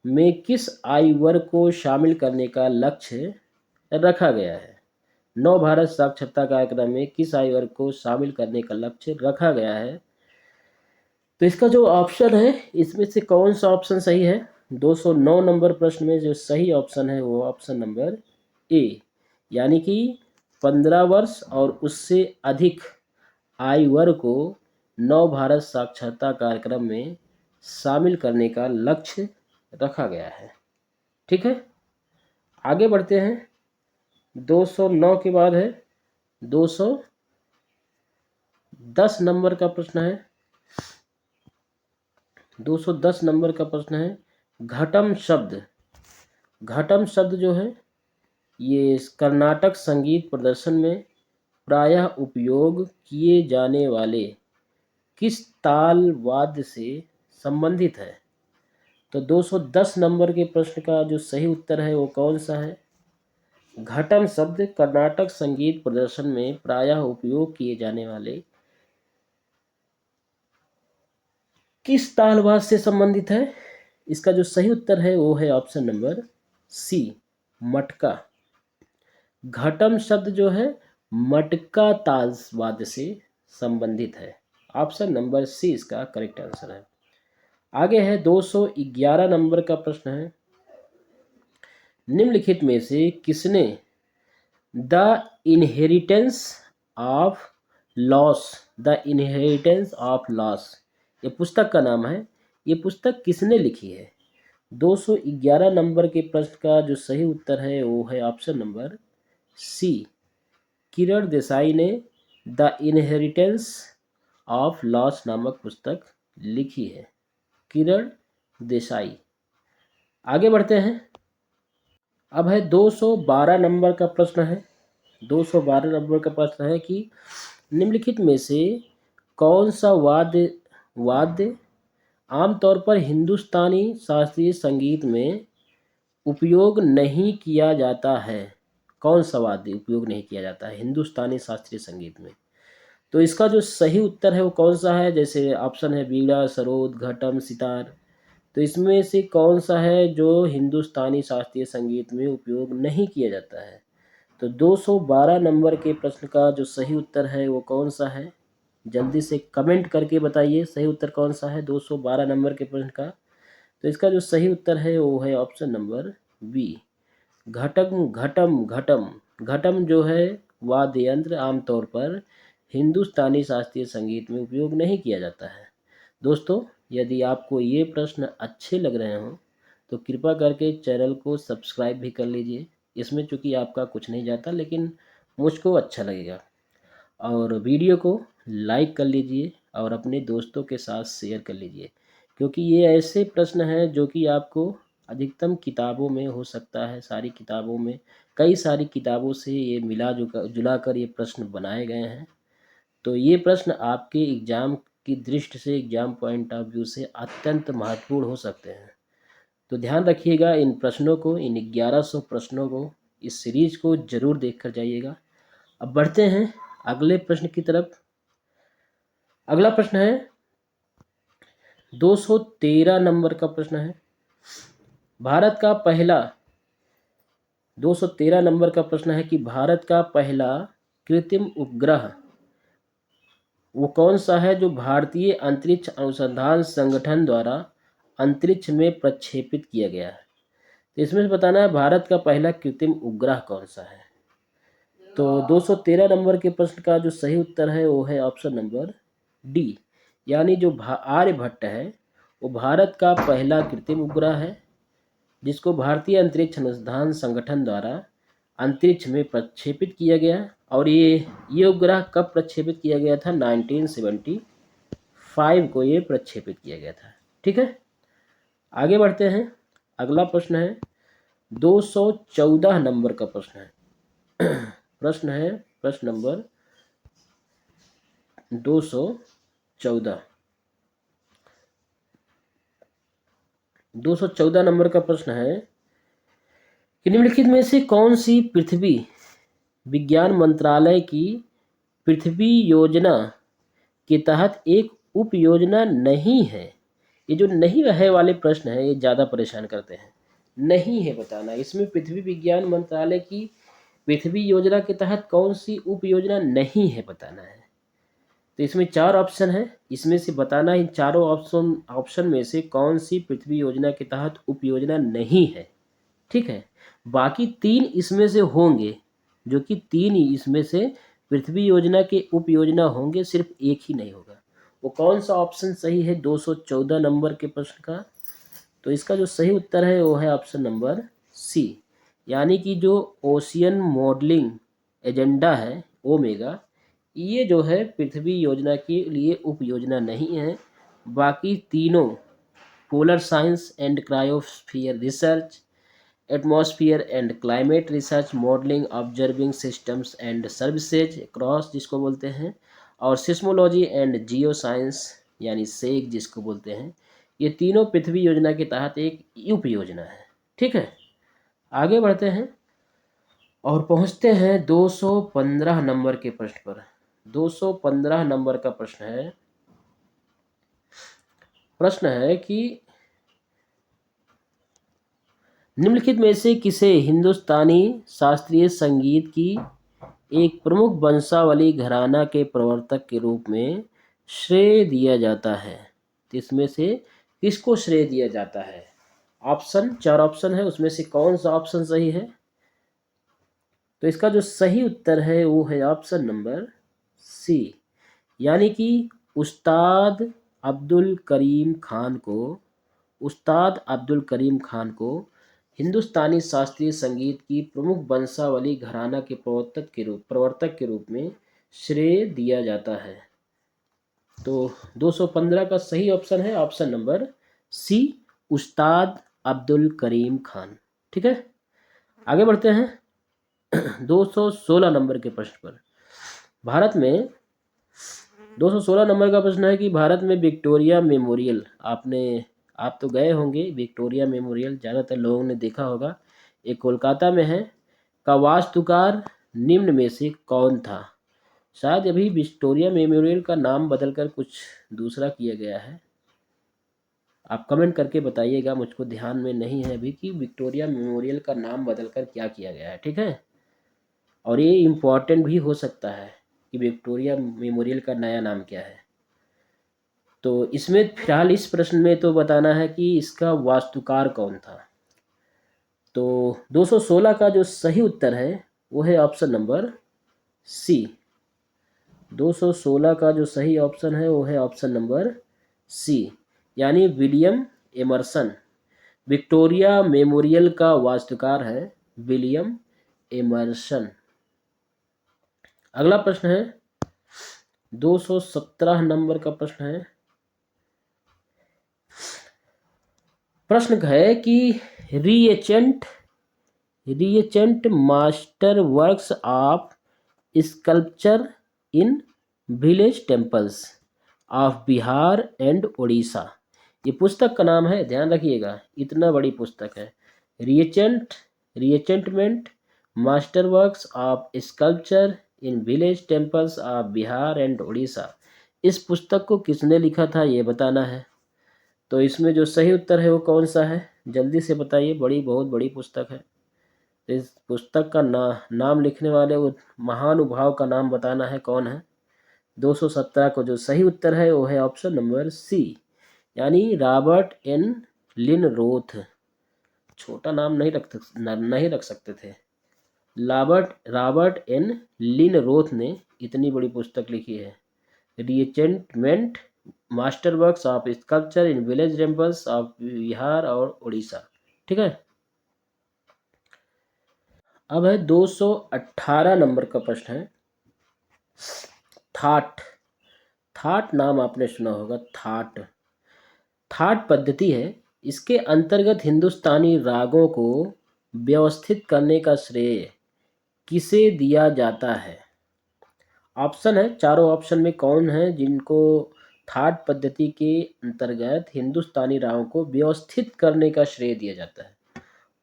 Speaker 1: में किस आयु वर्ग को शामिल करने का लक्ष्य रखा गया है? नव भारत साक्षरता कार्यक्रम में किस आयु वर्ग को शामिल करने का लक्ष्य रखा गया है? तो इसका जो ऑप्शन है इसमें से कौन सा ऑप्शन सही है? 209 नंबर प्रश्न में जो सही ऑप्शन है वो ऑप्शन नंबर ए, यानी कि 15 वर्ष और उससे अधिक आयु वर्ग को नव भारत साक्षरता कार्यक्रम में शामिल करने का लक्ष्य रखा गया है। ठीक है, आगे बढ़ते हैं। 209 के बाद है 210 नंबर का प्रश्न है। 210 नंबर का प्रश्न है, घटम शब्द। घटम शब्द जो है ये कर्नाटक संगीत प्रदर्शन में प्रायः उपयोग किए जाने वाले किस ताल वाद्य से संबंधित है? तो 210 नंबर के प्रश्न का जो सही उत्तर है वो कौन सा है? घटम शब्द कर्नाटक संगीत प्रदर्शन में प्रायः उपयोग किए जाने वाले किस तालवाद्य से संबंधित है? इसका जो सही उत्तर है वो है ऑप्शन नंबर सी, मटका। घटम शब्द जो है मटका तालवाद्य से संबंधित है। ऑप्शन नंबर सी इसका करेक्ट आंसर है। आगे है 211 नंबर का प्रश्न है, निम्नलिखित में से किसने the inheritance of loss, the inheritance of loss, ये पुस्तक का नाम है, ये पुस्तक किसने लिखी है? 211 नंबर के प्रश्न का जो सही उत्तर है वो है ऑप्शन नंबर सी, किरण देसाई ने द इनहेरिटेंस ऑफ लॉस नामक पुस्तक लिखी है। किरण देसाई। आगे बढ़ते हैं। अब है 212 नंबर का प्रश्न है। 212 नंबर का प्रश्न है कि निम्नलिखित में से कौन सा वाद्य आमतौर पर हिंदुस्तानी शास्त्रीय संगीत में उपयोग नहीं किया जाता है? कौन सा वाद्य उपयोग नहीं किया जाता है हिंदुस्तानी शास्त्रीय संगीत में? तो इसका जो सही उत्तर है वो कौन सा है? जैसे ऑप्शन है बीड़ा, सरोद, घटम, सितार। तो इसमें से कौन सा है जो हिंदुस्तानी शास्त्रीय संगीत में उपयोग नहीं किया जाता है? तो 212 नंबर के प्रश्न का जो सही उत्तर है वो कौन सा है? जल्दी से कमेंट करके बताइए सही उत्तर कौन सा है 212 नंबर के प्रश्न का। तो इसका जो सही उत्तर है वो है ऑप्शन नंबर बी, घटम घटम घटम। घटम जो है वाद्य यंत्र आमतौर पर हिंदुस्तानी शास्त्रीय संगीत में उपयोग नहीं किया जाता है। दोस्तों, यदि आपको ये प्रश्न अच्छे लग रहे हों तो कृपा करके चैनल को सब्सक्राइब भी कर लीजिए। इसमें चूंकि आपका कुछ नहीं जाता लेकिन मुझको अच्छा लगेगा। और वीडियो को लाइक कर लीजिए और अपने दोस्तों के साथ शेयर कर लीजिए, क्योंकि ये ऐसे प्रश्न हैं जो कि आपको अधिकतम किताबों में हो सकता है, सारी किताबों में, कई सारी किताबों से ये मिला जुला कर ये प्रश्न बनाए गए हैं। तो ये प्रश्न आपके एग्ज़ाम की दृष्टि से, एग्ज़ाम पॉइंट ऑफ व्यू से अत्यंत महत्वपूर्ण हो सकते हैं। तो ध्यान रखिएगा इन प्रश्नों को, इन 1100 प्रश्नों को, इस सीरीज को ज़रूर देख कर जाइएगा। अब बढ़ते हैं अगले प्रश्न की तरफ। अगला प्रश्न है 213 नंबर का प्रश्न है। भारत का पहला 213 नंबर का प्रश्न है कि भारत का पहला कृत्रिम उपग्रह वो कौन सा है जो भारतीय अंतरिक्ष अनुसंधान संगठन द्वारा अंतरिक्ष में प्रक्षेपित किया गया है। तो इसमें से बताना है भारत का पहला कृत्रिम उपग्रह कौन सा है। तो 213 नंबर के प्रश्न का जो सही उत्तर है वो है ऑप्शन नंबर डी, यानी जो आर्यभट्ट है वो भारत का पहला कृत्रिम उपग्रह है जिसको भारतीय अंतरिक्ष अनुसंधान संगठन द्वारा अंतरिक्ष में प्रक्षेपित किया गया। और ये उपग्रह कब प्रक्षेपित किया गया था? 1975 को ये प्रक्षेपित किया गया था। ठीक है, आगे बढ़ते हैं। अगला प्रश्न है 214 नंबर का प्रश्न है। प्रश्न नंबर 214 नंबर का प्रश्न है कि निम्नलिखित में से कौन सी पृथ्वी विज्ञान मंत्रालय की पृथ्वी योजना के तहत एक उप योजना नहीं है। ये जो नहीं है वाले प्रश्न है ये ज़्यादा परेशान करते हैं। नहीं है बताना, इसमें पृथ्वी विज्ञान मंत्रालय की पृथ्वी योजना के तहत कौन सी उप योजना नहीं है बताना है। तो इसमें 4 ऑप्शन है, इसमें से बताना इन चारों ऑप्शन में से कौन सी पृथ्वी योजना के तहत उप योजना नहीं है। ठीक है, बाकी 3 इसमें से होंगे, जो कि 3 ही इसमें से पृथ्वी योजना के उप योजना होंगे, सिर्फ एक ही नहीं होगा। वो कौन सा ऑप्शन सही है 214 नंबर के प्रश्न का? तो इसका जो सही उत्तर है वो है ऑप्शन नंबर सी, यानी कि जो ओशियन मॉडलिंग एजेंडा है ओमेगा, ये जो है पृथ्वी योजना के लिए उप योजना नहीं है। बाकी तीनों polar science and cryosphere research, atmosphere and climate research, modelling observing systems and services cross जिसको बोलते हैं, और सिस्मोलॉजी एंड जियो साइंस यानी सेग जिसको बोलते हैं, ये तीनों पृथ्वी योजना के तहत एक उप योजना है। ठीक है, आगे बढ़ते हैं और पहुंचते हैं 215 नंबर के प्रश्न पर। 215 नंबर का प्रश्न है कि निम्नलिखित में से किसे हिंदुस्तानी शास्त्रीय संगीत की एक प्रमुख वंशावली घराना के प्रवर्तक के रूप में श्रेय दिया जाता है? तो इसमें से किसको श्रेय दिया जाता है? ऑप्शन 4 ऑप्शन है, उसमें से कौन सा ऑप्शन सही है? तो इसका जो सही उत्तर है वो है ऑप्शन नंबर सी, यानी कि उस्ताद अब्दुल करीम खान को हिंदुस्तानी शास्त्रीय संगीत की प्रमुख वंशावली घराना के प्रवर्तक के रूप में श्रेय दिया जाता है। तो 215 का सही ऑप्शन है ऑप्शन नंबर सी, उस्ताद अब्दुल करीम खान। ठीक है, आगे बढ़ते हैं 216 नंबर के प्रश्न पर। भारत में 216 नंबर का प्रश्न है कि भारत में विक्टोरिया मेमोरियल, आप तो गए होंगे विक्टोरिया मेमोरियल, ज़्यादातर लोगों ने देखा होगा, ये कोलकाता में है, का वास्तुकार निम्न में से कौन था? शायद अभी विक्टोरिया मेमोरियल का नाम बदलकर कुछ दूसरा किया गया है। आप कमेंट करके बताइएगा, मुझको ध्यान में नहीं है अभी कि विक्टोरिया मेमोरियल का नाम बदलकर क्या किया गया है। ठीक है, और ये इम्पॉर्टेंट भी हो सकता है कि विक्टोरिया मेमोरियल का नया नाम क्या है। तो इसमें फिलहाल इस प्रश्न में तो बताना है कि इसका वास्तुकार कौन था। तो 216 का जो सही उत्तर है वो है ऑप्शन नंबर सी। 216 का जो सही ऑप्शन है वो है ऑप्शन नंबर सी, यानी विलियम एमर्सन। विक्टोरिया मेमोरियल का वास्तुकार है विलियम एमर्सन। अगला प्रश्न है 217 नंबर का प्रश्न है। प्रश्न है कि reenchant reenchant master works of sculpture in village temples of Bihar and Orissa, ये पुस्तक का नाम है। ध्यान रखिएगा, इतना बड़ी पुस्तक है। Reenchantment master works of sculpture in village temples of Bihar and Orissa, इस पुस्तक को किसने लिखा था ये बताना है। तो इसमें जो सही उत्तर है वो कौन सा है, जल्दी से बताइए। बहुत बड़ी पुस्तक है। तो इस पुस्तक का नाम लिखने वाले वो महानुभाव का नाम बताना है कौन है। 217 को जो सही उत्तर है वो है ऑप्शन नंबर सी, यानी रॉबर्ट एन लिन रोथ। छोटा नाम नहीं रख सकते थे। रॉबर्ट एन लिन रोथ ने इतनी बड़ी पुस्तक लिखी है, reenchantment master works of sculpture in village temples of Bihar और उड़ीसा। ठीक है। अब है 218 नंबर का प्रश्न है। थाट नाम आपने सुना होगा। थाट पद्धति है, इसके अंतर्गत हिंदुस्तानी रागों को व्यवस्थित करने का श्रेय किसे दिया जाता है। ऑप्शन है, चारों ऑप्शन में कौन है जिनको थाट पद्धति के अंतर्गत हिंदुस्तानी रागों को व्यवस्थित करने का श्रेय दिया जाता है,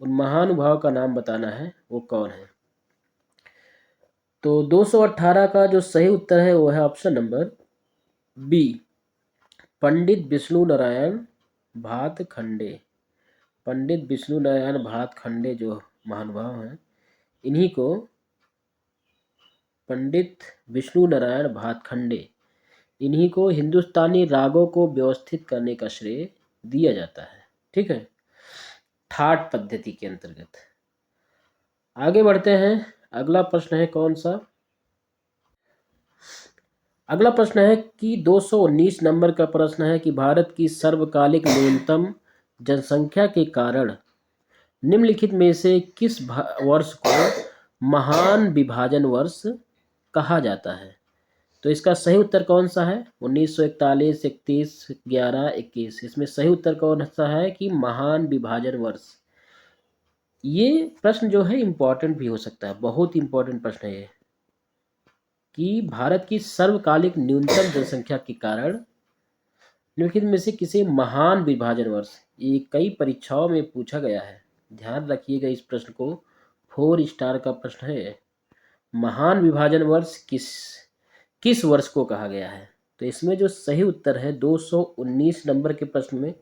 Speaker 1: उन महानुभाव का नाम बताना है वो कौन है। तो 218 का जो सही उत्तर है वो है ऑप्शन नंबर बी, पंडित विष्णु नारायण भातखंडे। पंडित विष्णु नारायण भातखंडे जो महानुभाव हैं, इन्हीं को पंडित विष्णु नारायण भातखंडे इन्हीं को हिंदुस्तानी रागों को व्यवस्थित करने का श्रेय दिया जाता है। ठीक है, थाट पद्धति के अंतर्गत। आगे बढ़ते हैं। अगला प्रश्न है कौन सा। अगला प्रश्न है कि 219 नंबर का प्रश्न है कि भारत की सर्वकालिक न्यूनतम जनसंख्या के कारण निम्नलिखित में से किस वर्ष को महान विभाजन वर्ष कहा जाता है। तो इसका सही उत्तर कौन सा है, 1941, 31, 11, 21। इसमें सही उत्तर कौन सा है कि महान विभाजन वर्ष। ये प्रश्न जो है इम्पोर्टेंट भी हो सकता है, बहुत इंपॉर्टेंट प्रश्न है ये, कि भारत की सर्वकालिक न्यूनतम जनसंख्या के कारण निम्नलिखित में से किसी महान विभाजन वर्ष, ये कई परीक्षाओं में पूछा गया है। ध्यान रखिएगा इस प्रश्न को, 4 स्टार का प्रश्न है। महान विभाजन वर्ष किस वर्ष को कहा गया है। तो इसमें जो सही उत्तर है 219 नंबर के प्रश्न में,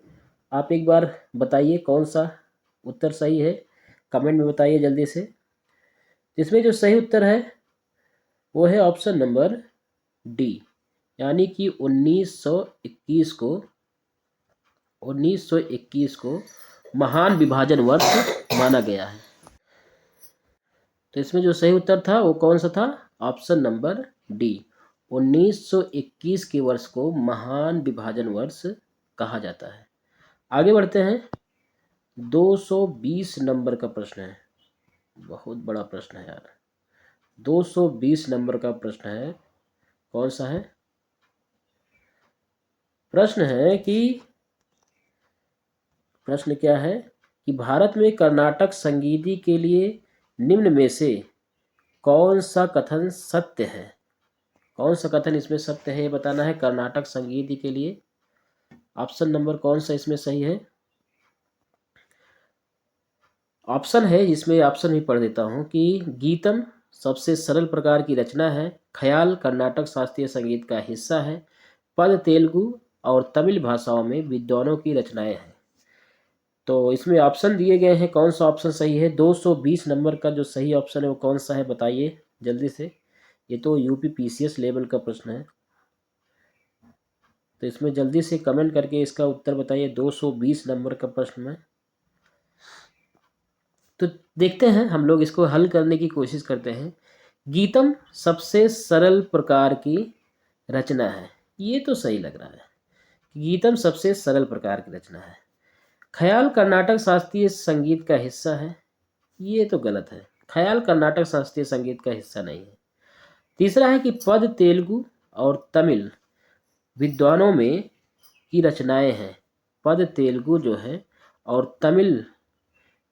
Speaker 1: आप एक बार बताइए कौन सा उत्तर सही है, कमेंट में बताइए जल्दी से। इसमें जो सही उत्तर है वो है ऑप्शन नंबर डी, यानी कि 1921 को महान विभाजन वर्ष माना गया है। तो इसमें जो सही उत्तर था वो कौन सा था, ऑप्शन नंबर डी, 1921 के वर्ष को महान विभाजन वर्ष कहा जाता है। आगे बढ़ते हैं। 220 नंबर का प्रश्न है, बहुत बड़ा प्रश्न है यार। 220 नंबर का प्रश्न है, कौन सा है। प्रश्न क्या है कि भारत में कर्नाटक संगीत के लिए निम्न में से कौन सा कथन सत्य है। कौन सा कथन इसमें सत्य है ये बताना है। कर्नाटक संगीत के लिए ऑप्शन नंबर कौन सा इसमें सही है। ऑप्शन है, इसमें ऑप्शन भी पढ़ देता हूँ कि गीतम सबसे सरल प्रकार की रचना है, ख्याल कर्नाटक शास्त्रीय संगीत का हिस्सा है, पद तेलुगु और तमिल भाषाओं में विद्वानों की रचनाएं हैं। तो इसमें ऑप्शन दिए गए हैं, कौन सा ऑप्शन सही है। 220 नंबर का जो सही ऑप्शन है वो कौन सा है बताइए जल्दी से। ये तो यूपी पीसीएस लेवल का प्रश्न है। तो इसमें जल्दी से कमेंट करके इसका उत्तर बताइए। 220 नंबर का प्रश्न है। तो देखते हैं, हम लोग इसको हल करने की कोशिश करते हैं। गीतम सबसे सरल प्रकार की रचना है। ये तो सही लग रहा है, गीतम सबसे सरल प्रकार की रचना है। ख्याल कर्नाटक शास्त्रीय संगीत का हिस्सा है। ये तो गलत है, ख्याल कर्नाटक शास्त्रीय संगीत का हिस्सा नहीं है। तीसरा है कि पद तेलुगु और तमिल विद्वानों में की रचनाएं हैं। पद तेलुगु जो है और तमिल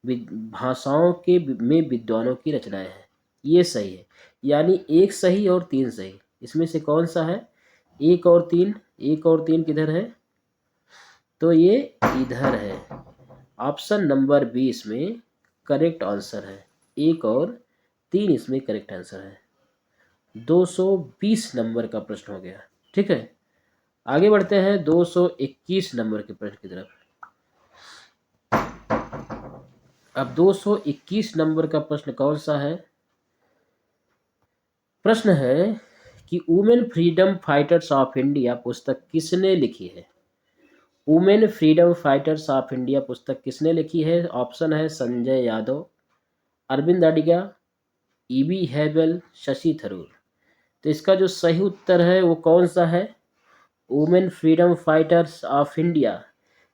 Speaker 1: भाषाओं के में विद्वानों की रचनाएं हैं। ये सही है, यानी एक सही और तीन सही। इसमें से कौन सा है? एक और तीन, एक और तीन किधर है? तो ये इधर है। ऑप्शन नंबर 20 में करेक्ट आंसर है। एक और तीन इसमें करेक्ट आंसर है। 220 नंबर का प्रश्न हो गया। ठीक है, आगे बढ़ते हैं 221 नंबर के प्रश्न की तरफ। अब 221 नंबर का प्रश्न कौन सा है? प्रश्न है कि women freedom fighters of India पुस्तक किसने लिखी है? Women freedom fighters of India पुस्तक किसने लिखी है? ऑप्शन है संजय यादव, अरविंद अडिगा, ईबी हैबल, शशि थरूर। तो इसका जो सही उत्तर है वो कौन सा है? Women freedom fighters of India,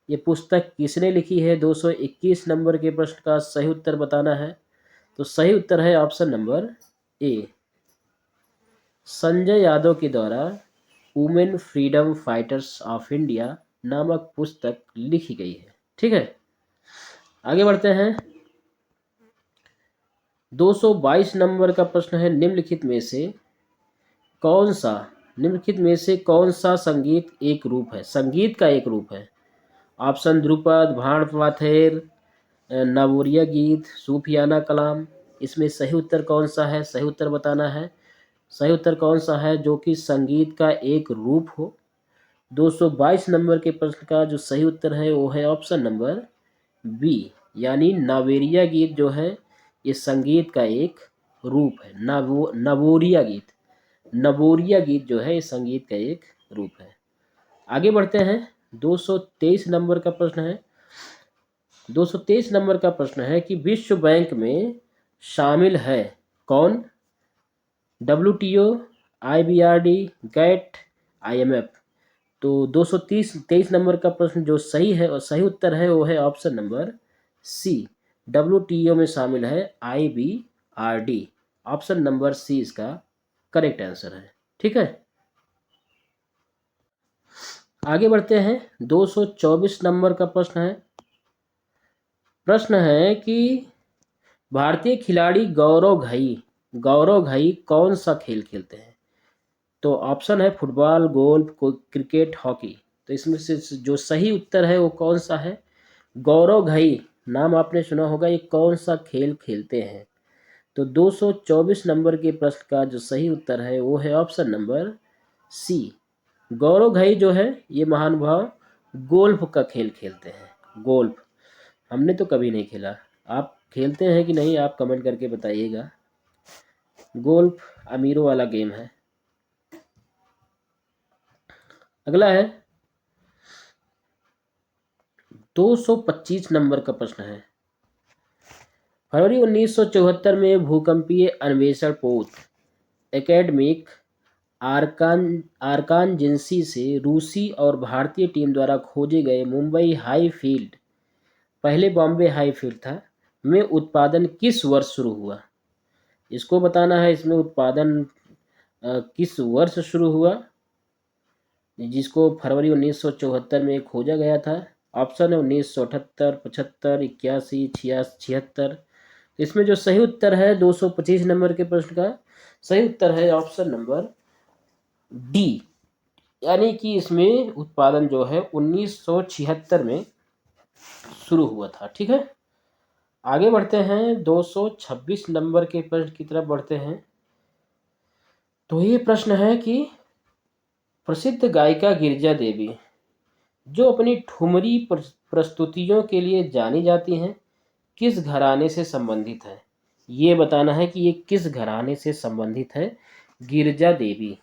Speaker 1: ये पुस्तक किसने लिखी है? 221 नंबर के प्रश्न का सही उत्तर बताना है। तो सही उत्तर है ऑप्शन नंबर ए, संजय यादव के द्वारा women freedom fighters of India नामक पुस्तक लिखी गई है। ठीक है, आगे बढ़ते हैं। 222 नंबर का प्रश्न है, निम्नलिखित में से कौन सा संगीत एक रूप है? संगीत का एक रूप है। ऑप्शन ध्रुपद, भाण पाथेर, नावोरिया गीत, सूफियाना कलाम। इसमें सही उत्तर कौन सा है? सही उत्तर बताना है। सही उत्तर कौन सा है जो कि संगीत का एक रूप हो? 222 नंबर के प्रश्न का जो सही उत्तर है वो है ऑप्शन नंबर बी, यानी नावेरिया गीत जो है ये संगीत का एक रूप है। नवोरिया गीत जो है ये संगीत का एक रूप है। आगे बढ़ते हैं। 223 नंबर का प्रश्न है। 223 नंबर का प्रश्न है कि विश्व बैंक में शामिल है कौन? WTO, IBRD, GATT, IMF। तो 223 नंबर का प्रश्न जो सही है और सही उत्तर है वो है ऑप्शन नंबर सी, WTO में शामिल है IBRD। ऑप्शन नंबर सी इसका करेक्ट आंसर है। ठीक है, आगे बढ़ते हैं। 224 नंबर का प्रश्न है कि भारतीय खिलाड़ी गौरव घई कौन सा खेल खेलते हैं? तो ऑप्शन है फुटबॉल, गोल्फ, क्रिकेट, हॉकी। तो इसमें से जो सही उत्तर है वो कौन सा है? गौरव घई नाम आपने सुना होगा, ये कौन सा खेल खेलते हैं? तो 224 नंबर के प्रश्न का जो सही उत्तर है वो है ऑप्शन नंबर सी, गौरव घई जो है ये महानुभाव गोल्फ का खेल खेलते हैं। गोल्फ हमने तो कभी नहीं खेला, आप खेलते हैं कि नहीं आप कमेंट करके बताइएगा। गोल्फ अमीरों वाला गेम है। अगला है 225 नंबर का प्रश्न है। फरवरी 1974 में भूकंपीय अन्वेषण पोत एकेडमिक आर्कानजेंसी से रूसी और भारतीय टीम द्वारा खोजे गए मुंबई हाई फील्ड, पहले बॉम्बे हाई फील्ड था, में उत्पादन किस वर्ष शुरू हुआ? इसको बताना है। इसमें उत्पादन किस वर्ष शुरू हुआ जिसको फरवरी 1974 में खोजा गया था? ऑप्शन है 1978, 75, 81, 76। इसमें जो सही उत्तर है 225 नंबर के प्रश्न का सही उत्तर है ऑप्शन नंबर डी, यानी कि इसमें उत्पादन जो है 1976 में शुरू हुआ था। ठीक है, आगे बढ़ते हैं। 226 नंबर के प्रश्न की तरफ बढ़ते हैं। तो ये प्रश्न है कि प्रसिद्ध गायिका गिरिजा देवी जो अपनी ठुमरी प्रस्तुतियों के लिए जानी जाती हैं किस घराने से संबंधित है? ये बताना है कि ये किस घराने से संबंधित है, गिरजा देवी।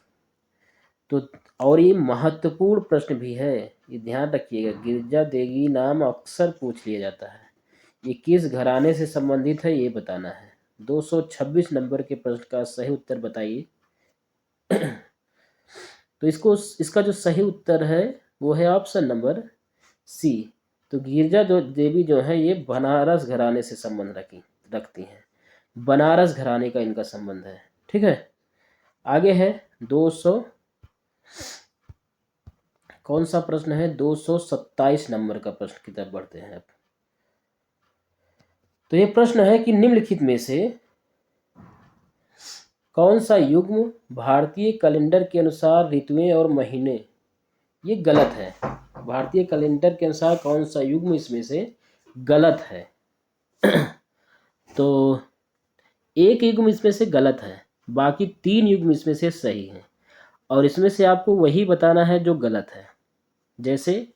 Speaker 1: तो और ये महत्वपूर्ण प्रश्न भी है, ये ध्यान रखिएगा, गिरजा देवी नाम अक्सर पूछ लिया जाता है। ये किस घराने से संबंधित है ये बताना है। 226 नंबर के प्रश्न का सही उत्तर बताइए। तो इसका जो सही उत्तर है वो है ऑप्शन नंबर सी। तो गिरजा देवी जो है ये बनारस घराने से संबंध रखती हैं। बनारस घराने का इनका संबंध है। ठीक है, आगे है 200, कौन सा प्रश्न है, 227 नंबर का प्रश्न की तरफ बढ़ते हैं अब। तो ये प्रश्न है कि निम्नलिखित में से कौन सा युग्म भारतीय कैलेंडर के अनुसार ऋतुएं और महीने, ये गलत है। भारतीय कैलेंडर के अनुसार कौन सा युग्म इसमें से गलत है। तो एक युग्म इसमें से गलत है, बाकी 3 युग्म इसमें से सही हैं, और इसमें से आपको वही बताना है जो गलत है। जैसे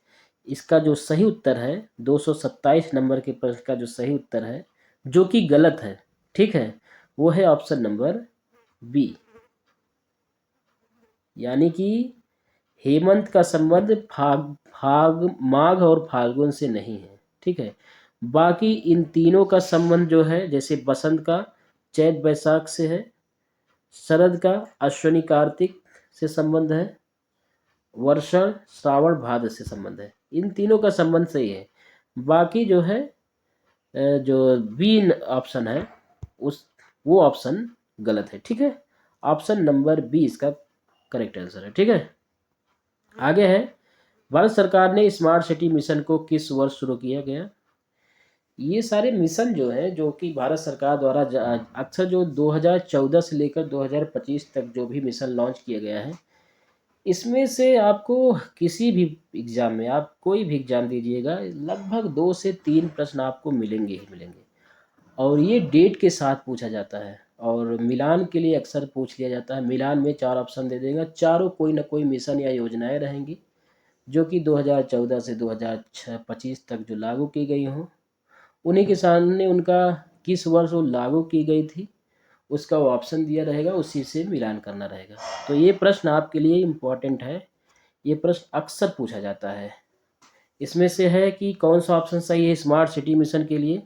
Speaker 1: इसका जो सही उत्तर है 227 नंबर के प्रश्न का जो सही उत्तर है जो कि गलत है, ठीक है, वो है ऑप्शन नंबर बी, यानी कि हेमंत का संबंध माघ और फाल्गुन से नहीं है। ठीक है, बाकी इन तीनों का संबंध जो है, जैसे बसंत का चैत बैसाख से है, शरद का अश्विनी कार्तिक से संबंध है, वर्षण श्रावण भाद्र से संबंध है, इन तीनों का संबंध सही है। बाकी जो है जो बी ऑप्शन है वो ऑप्शन गलत है। ठीक है, ऑप्शन नंबर बी इसका करेक्ट आंसर है। ठीक है, आगे है, भारत सरकार ने स्मार्ट सिटी मिशन को किस वर्ष शुरू किया गया। ये सारे मिशन जो हैं जो कि भारत सरकार द्वारा अक्सर जो 2014 से लेकर 2025 तक जो भी मिशन लॉन्च किया गया है, इसमें से आपको किसी भी एग्ज़ाम में, आप कोई भी एग्ज़ाम दीजिएगा, लगभग 2 से 3 प्रश्न आपको मिलेंगे ही मिलेंगे, और ये डेट के साथ पूछा जाता है, और मिलान के लिए अक्सर पूछ लिया जाता है। मिलान में 4 ऑप्शन दे देगा, चारों कोई ना कोई मिशन या योजनाएं रहेंगी जो कि 2014 से 2025 तक जो लागू की गई हों, उन्हीं के सामने उनका किस वर्ष वो लागू की गई थी उसका वो ऑप्शन दिया रहेगा, उसी से मिलान करना रहेगा। तो ये प्रश्न आपके लिए इम्पोर्टेंट है, ये प्रश्न अक्सर पूछा जाता है। इसमें से है कि कौन सा ऑप्शन सही है स्मार्ट सिटी मिशन के लिए।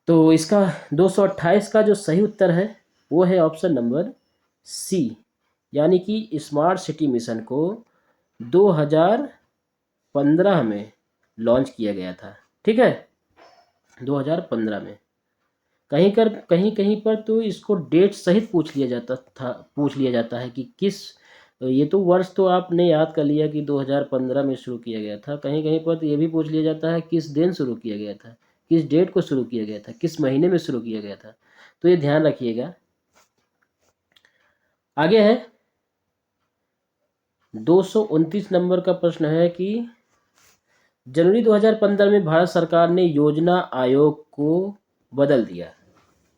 Speaker 1: तो इसका 228 का जो सही उत्तर है वो है ऑप्शन नंबर सी, यानी कि स्मार्ट सिटी मिशन को 2015 में लॉन्च किया गया था। ठीक है, 2015 में। कहीं कहीं पर तो इसको डेट सहित पूछ लिया जाता है कि किस, ये तो वर्ष तो आपने याद कर लिया कि 2015 में शुरू किया गया था, कहीं कहीं पर तो ये भी पूछ लिया जाता है किस दिन शुरू किया गया था, किस डेट को शुरू किया गया था, किस महीने में शुरू किया गया था। तो ये ध्यान रखिएगा। आगे है 229 नंबर का प्रश्न है कि जनवरी 2015 में भारत सरकार ने योजना आयोग को बदल दिया,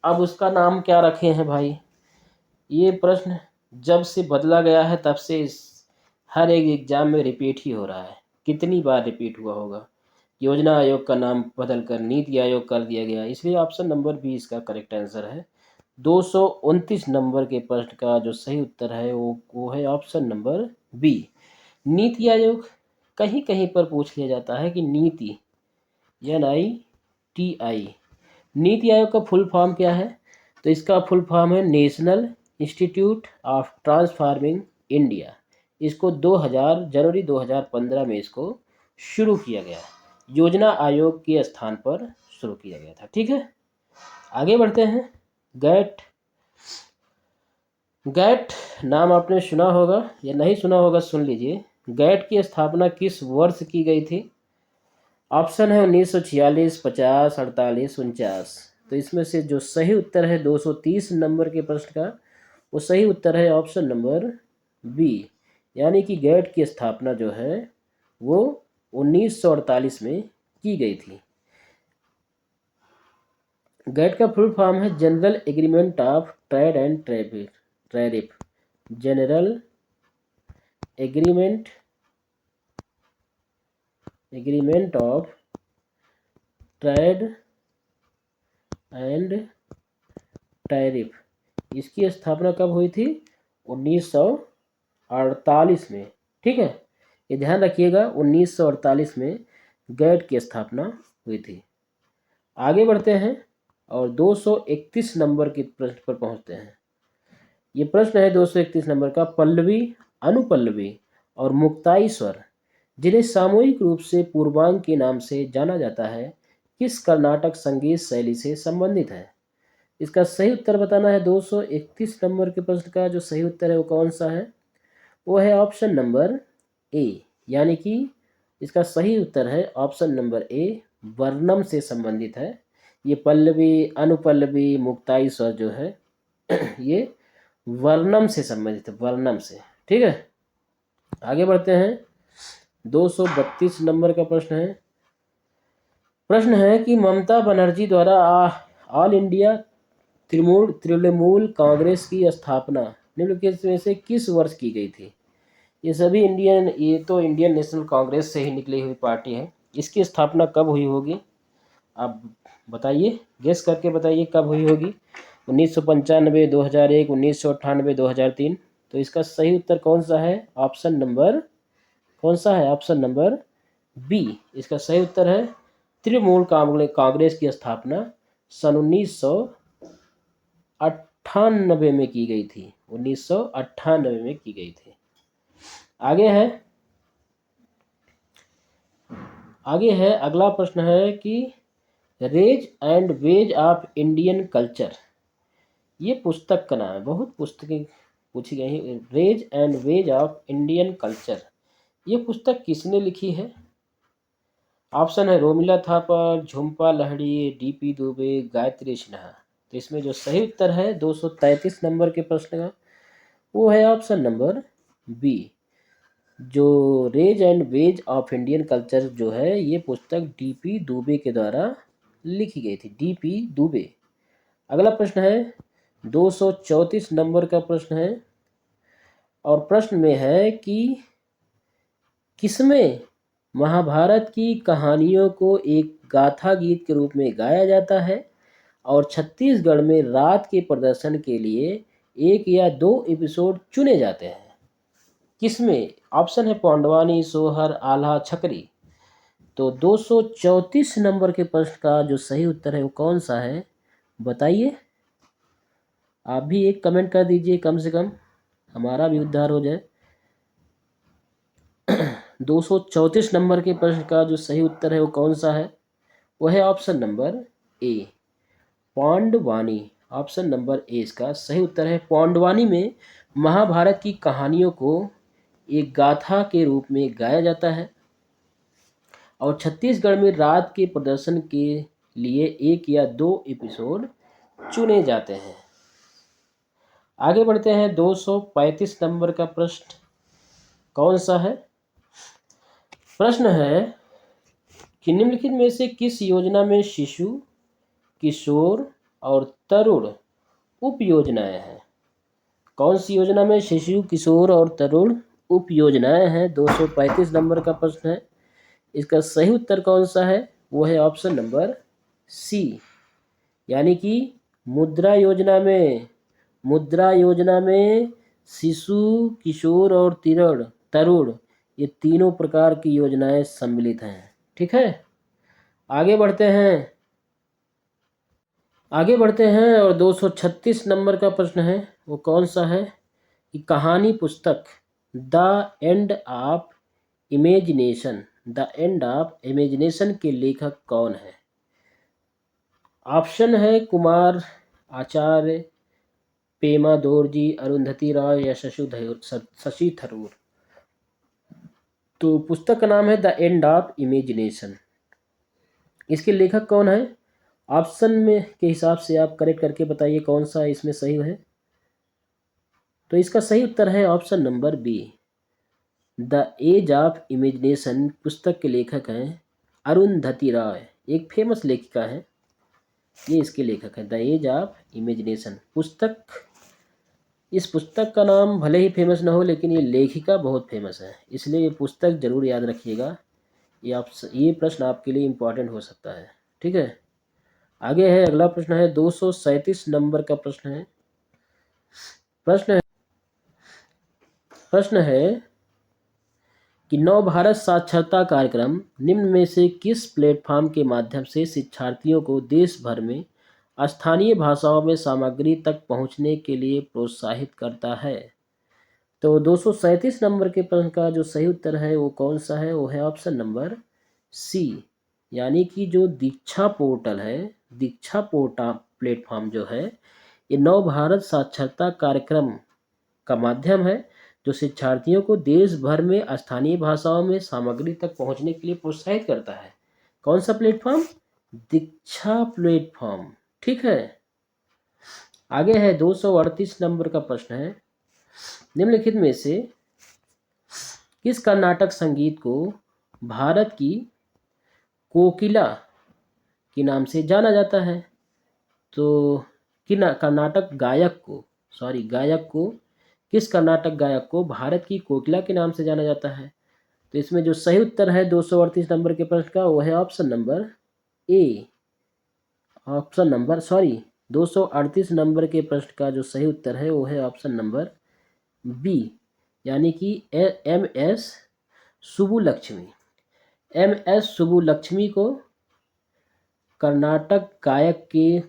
Speaker 1: अब उसका नाम क्या रखे हैं भाई। ये प्रश्न जब से बदला गया है तब से हर एक एग्जाम में रिपीट ही हो रहा है। कितनी बार रिपीट हुआ होगा। योजना आयोग का नाम बदल कर नीति आयोग कर दिया गया, इसलिए ऑप्शन नंबर बी इसका करेक्ट आंसर है। 229 नंबर के प्रश्न का जो सही उत्तर है वो है option number B, NITI Aayog. कहीं कहीं पर पूछ लिया जाता है कि नीति, NITI, नीति आयोग का फुल फॉर्म क्या है। तो इसका फुल फॉर्म है national institute of transforming India. इसको जनवरी 2015 में इसको शुरू किया गया, योजना आयोग के स्थान पर शुरू किया गया था। ठीक है, आगे बढ़ते हैं। गैट, गैट नाम आपने सुना होगा या नहीं सुना होगा, सुन लीजिए। गैट की स्थापना किस वर्ष की गई थी। ऑप्शन है 1946, 50, 48, 49। तो इसमें से जो सही उत्तर है 230 नंबर के प्रश्न का, वो सही उत्तर है ऑप्शन नंबर बी, यानी कि गैट की स्थापना जो है वो 1948 में की गई थी। गैट का फुल फॉर्म है general agreement of trade and tariff, general agreement of trade and tariff, इसकी स्थापना कब हुई थी? 1948 में। ठीक है, ये ध्यान रखिएगा, 1948 में गैट की स्थापना हुई थी। आगे बढ़ते हैं और 231 नंबर के प्रश्न पर पहुंचते हैं। ये प्रश्न है 231 नंबर का। पल्लवी, अनुपल्लवी और मुक्ताई स्वर जिन्हें सामूहिक रूप से पूर्वांग के नाम से जाना जाता है, किस कर्नाटक संगीत शैली से संबंधित है? इसका सही उत्तर बताना है। 231 नंबर के प्रश्न का जो सही उत्तर है वो कौन सा है? वो है ऑप्शन नंबर ए, यानी कि इसका सही उत्तर है ऑप्शन नंबर ए, वर्णम से संबंधित है। ये पल्लवी, अनुपल्लवी, मुक्ताई स्वर जो है ये वर्णम से संबंधित है, वर्णम से। ठीक है, आगे बढ़ते हैं। 232 नंबर का प्रश्न है कि ममता बनर्जी द्वारा ऑल इंडिया तृणमूल कांग्रेस की स्थापना निम्नलिखित में से किस वर्ष की गई थी? ये तो इंडियन नेशनल कांग्रेस से ही निकली हुई पार्टी है। इसकी स्थापना कब हुई होगी? आप बताइए, गेस करके बताइए कब हुई होगी। 1995, 2001, 1998, 2003। तो इसका सही उत्तर कौन सा है? ऑप्शन नंबर कौन सा है? ऑप्शन नंबर बी इसका सही उत्तर है। तृणमूल कांग्रेस की स्थापना सन 1998 में की गई थी। 1998 में की गई थी। आगे है अगला प्रश्न है कि Rays and Ways of Indian Culture, ये पुस्तक का नाम है। बहुत पुस्तकें पूछी गई हैं। Rays and Ways of Indian Culture, ये पुस्तक किसने लिखी है? ऑप्शन है रोमिला थापर, झुम्पा लाहिड़ी, डीपी दुबे, गायत्री सिन्हा। तो इसमें जो सही उत्तर है 233 नंबर के प्रश्न का वो है ऑप्शन नंबर बी। जो Rays and Ways of Indian Culture जो है ये पुस्तक डीपी दुबे के द्वारा लिखी गई थी। डीपी दुबे। अगला प्रश्न है 234 नंबर का प्रश्न है और प्रश्न में है कि किसमें महाभारत की कहानियों को एक गाथा गीत के रूप में गाया जाता है और छत्तीसगढ़ में रात के प्रदर्शन के लिए 1 या 2 एपिसोड चुने जाते हैं? किसमें? ऑप्शन है पांडवानी, सोहर, आल्हा, छकरी। तो 234 नंबर के प्रश्न का जो सही उत्तर है वो कौन सा है बताइए। आप भी एक कमेंट कर दीजिए, कम से कम हमारा भी उद्धार हो जाए। 234 नंबर के प्रश्न का जो सही उत्तर है वो कौन सा है? वह है ऑप्शन नंबर ए, पांडवानी। ऑप्शन नंबर ए इसका सही उत्तर है। पांडवानी में महाभारत की कहानियों को एक गाथा के रूप में गाया जाता है और छत्तीसगढ़ में रात के प्रदर्शन के लिए 1 या 2 एपिसोड चुने जाते हैं। आगे बढ़ते हैं। 235 नंबर का प्रश्न कौन सा है? प्रश्न है कि निम्नलिखित में से किस योजना में शिशु, किशोर और तरुण उप योजनाएं हैं? कौन सी योजना में शिशु, किशोर और तरुण उप योजनाएं हैं? 235 नंबर का प्रश्न है। इसका सही उत्तर कौन सा है? वो है ऑप्शन नंबर सी, यानी कि मुद्रा योजना में शिशु, किशोर और तरुण ये तीनों प्रकार की योजनाएं सम्मिलित हैं। ठीक है, आगे बढ़ते हैं और 236 नंबर का प्रश्न है वो कौन सा है कि कहानी पुस्तक द एंड ऑफ इमेजिनेशन के लेखक कौन है? ऑप्शन है कुमार आचार्य, पेमा दोरजी, अरुंधति रॉय या शशि थरूर। तो पुस्तक का नाम है द एंड ऑफ इमेजिनेशन। इसके लेखक कौन है? ऑप्शन में के हिसाब से आप करेक्ट करके बताइए कौन सा इसमें सही है। तो इसका सही उत्तर है option number B, the Age of Imagination. पुस्तक के लेखक हैं अरुंधति रॉय, एक फेमस लेखिका है, ये इसके लेखक हैं। द एज ऑफ इमेजिनेशन इस पुस्तक का नाम भले ही फेमस ना हो लेकिन ये लेखिका बहुत फेमस है, इसलिए ये पुस्तक जरूर याद रखिएगा। ये प्रश्न आपके लिए इम्पोर्टेंट हो सकता है। ठीक है, आगे है अगला प्रश्न है 237 नंबर का प्रश्न है प्रश्न है कि नव भारत साक्षरता कार्यक्रम निम्न में से किस प्लेटफॉर्म के माध्यम से शिक्षार्थियों को देश भर में स्थानीय भाषाओं में सामग्री तक पहुंचने के लिए प्रोत्साहित करता है। तो 237 नंबर के प्रश्न का जो सही उत्तर है वो कौन सा है? वो है ऑप्शन नंबर सी, यानी कि जो दीक्षा पोर्टल है, दीक्षा पोर्टल प्लेटफॉर्म जो है, ये नव भारत साक्षरता कार्यक्रम का माध्यम है जो शिक्षार्थियों को देश भर में स्थानीय भाषाओं में सामग्री तक पहुंचने के लिए प्रोत्साहित करता है। कौन सा प्लेटफॉर्म? दीक्षा प्लेटफॉर्म। ठीक है, आगे है 238 नंबर का प्रश्न है, निम्नलिखित में से किस कर्नाटक संगीत को भारत की कोकिला के नाम से जाना जाता है? तो कर्नाटक गायक को किस कर्नाटक गायक को भारत की कोकिला के नाम से जाना जाता है? तो इसमें जो सही उत्तर है 238 नंबर के प्रश्न का वो है ऑप्शन नंबर ए। 238 नंबर के प्रश्न का जो सही उत्तर है वो है ऑप्शन नंबर बी, यानी कि MS सुब्बुलक्ष्मी। MS सुब्बुलक्ष्मी को कर्नाटक गायक के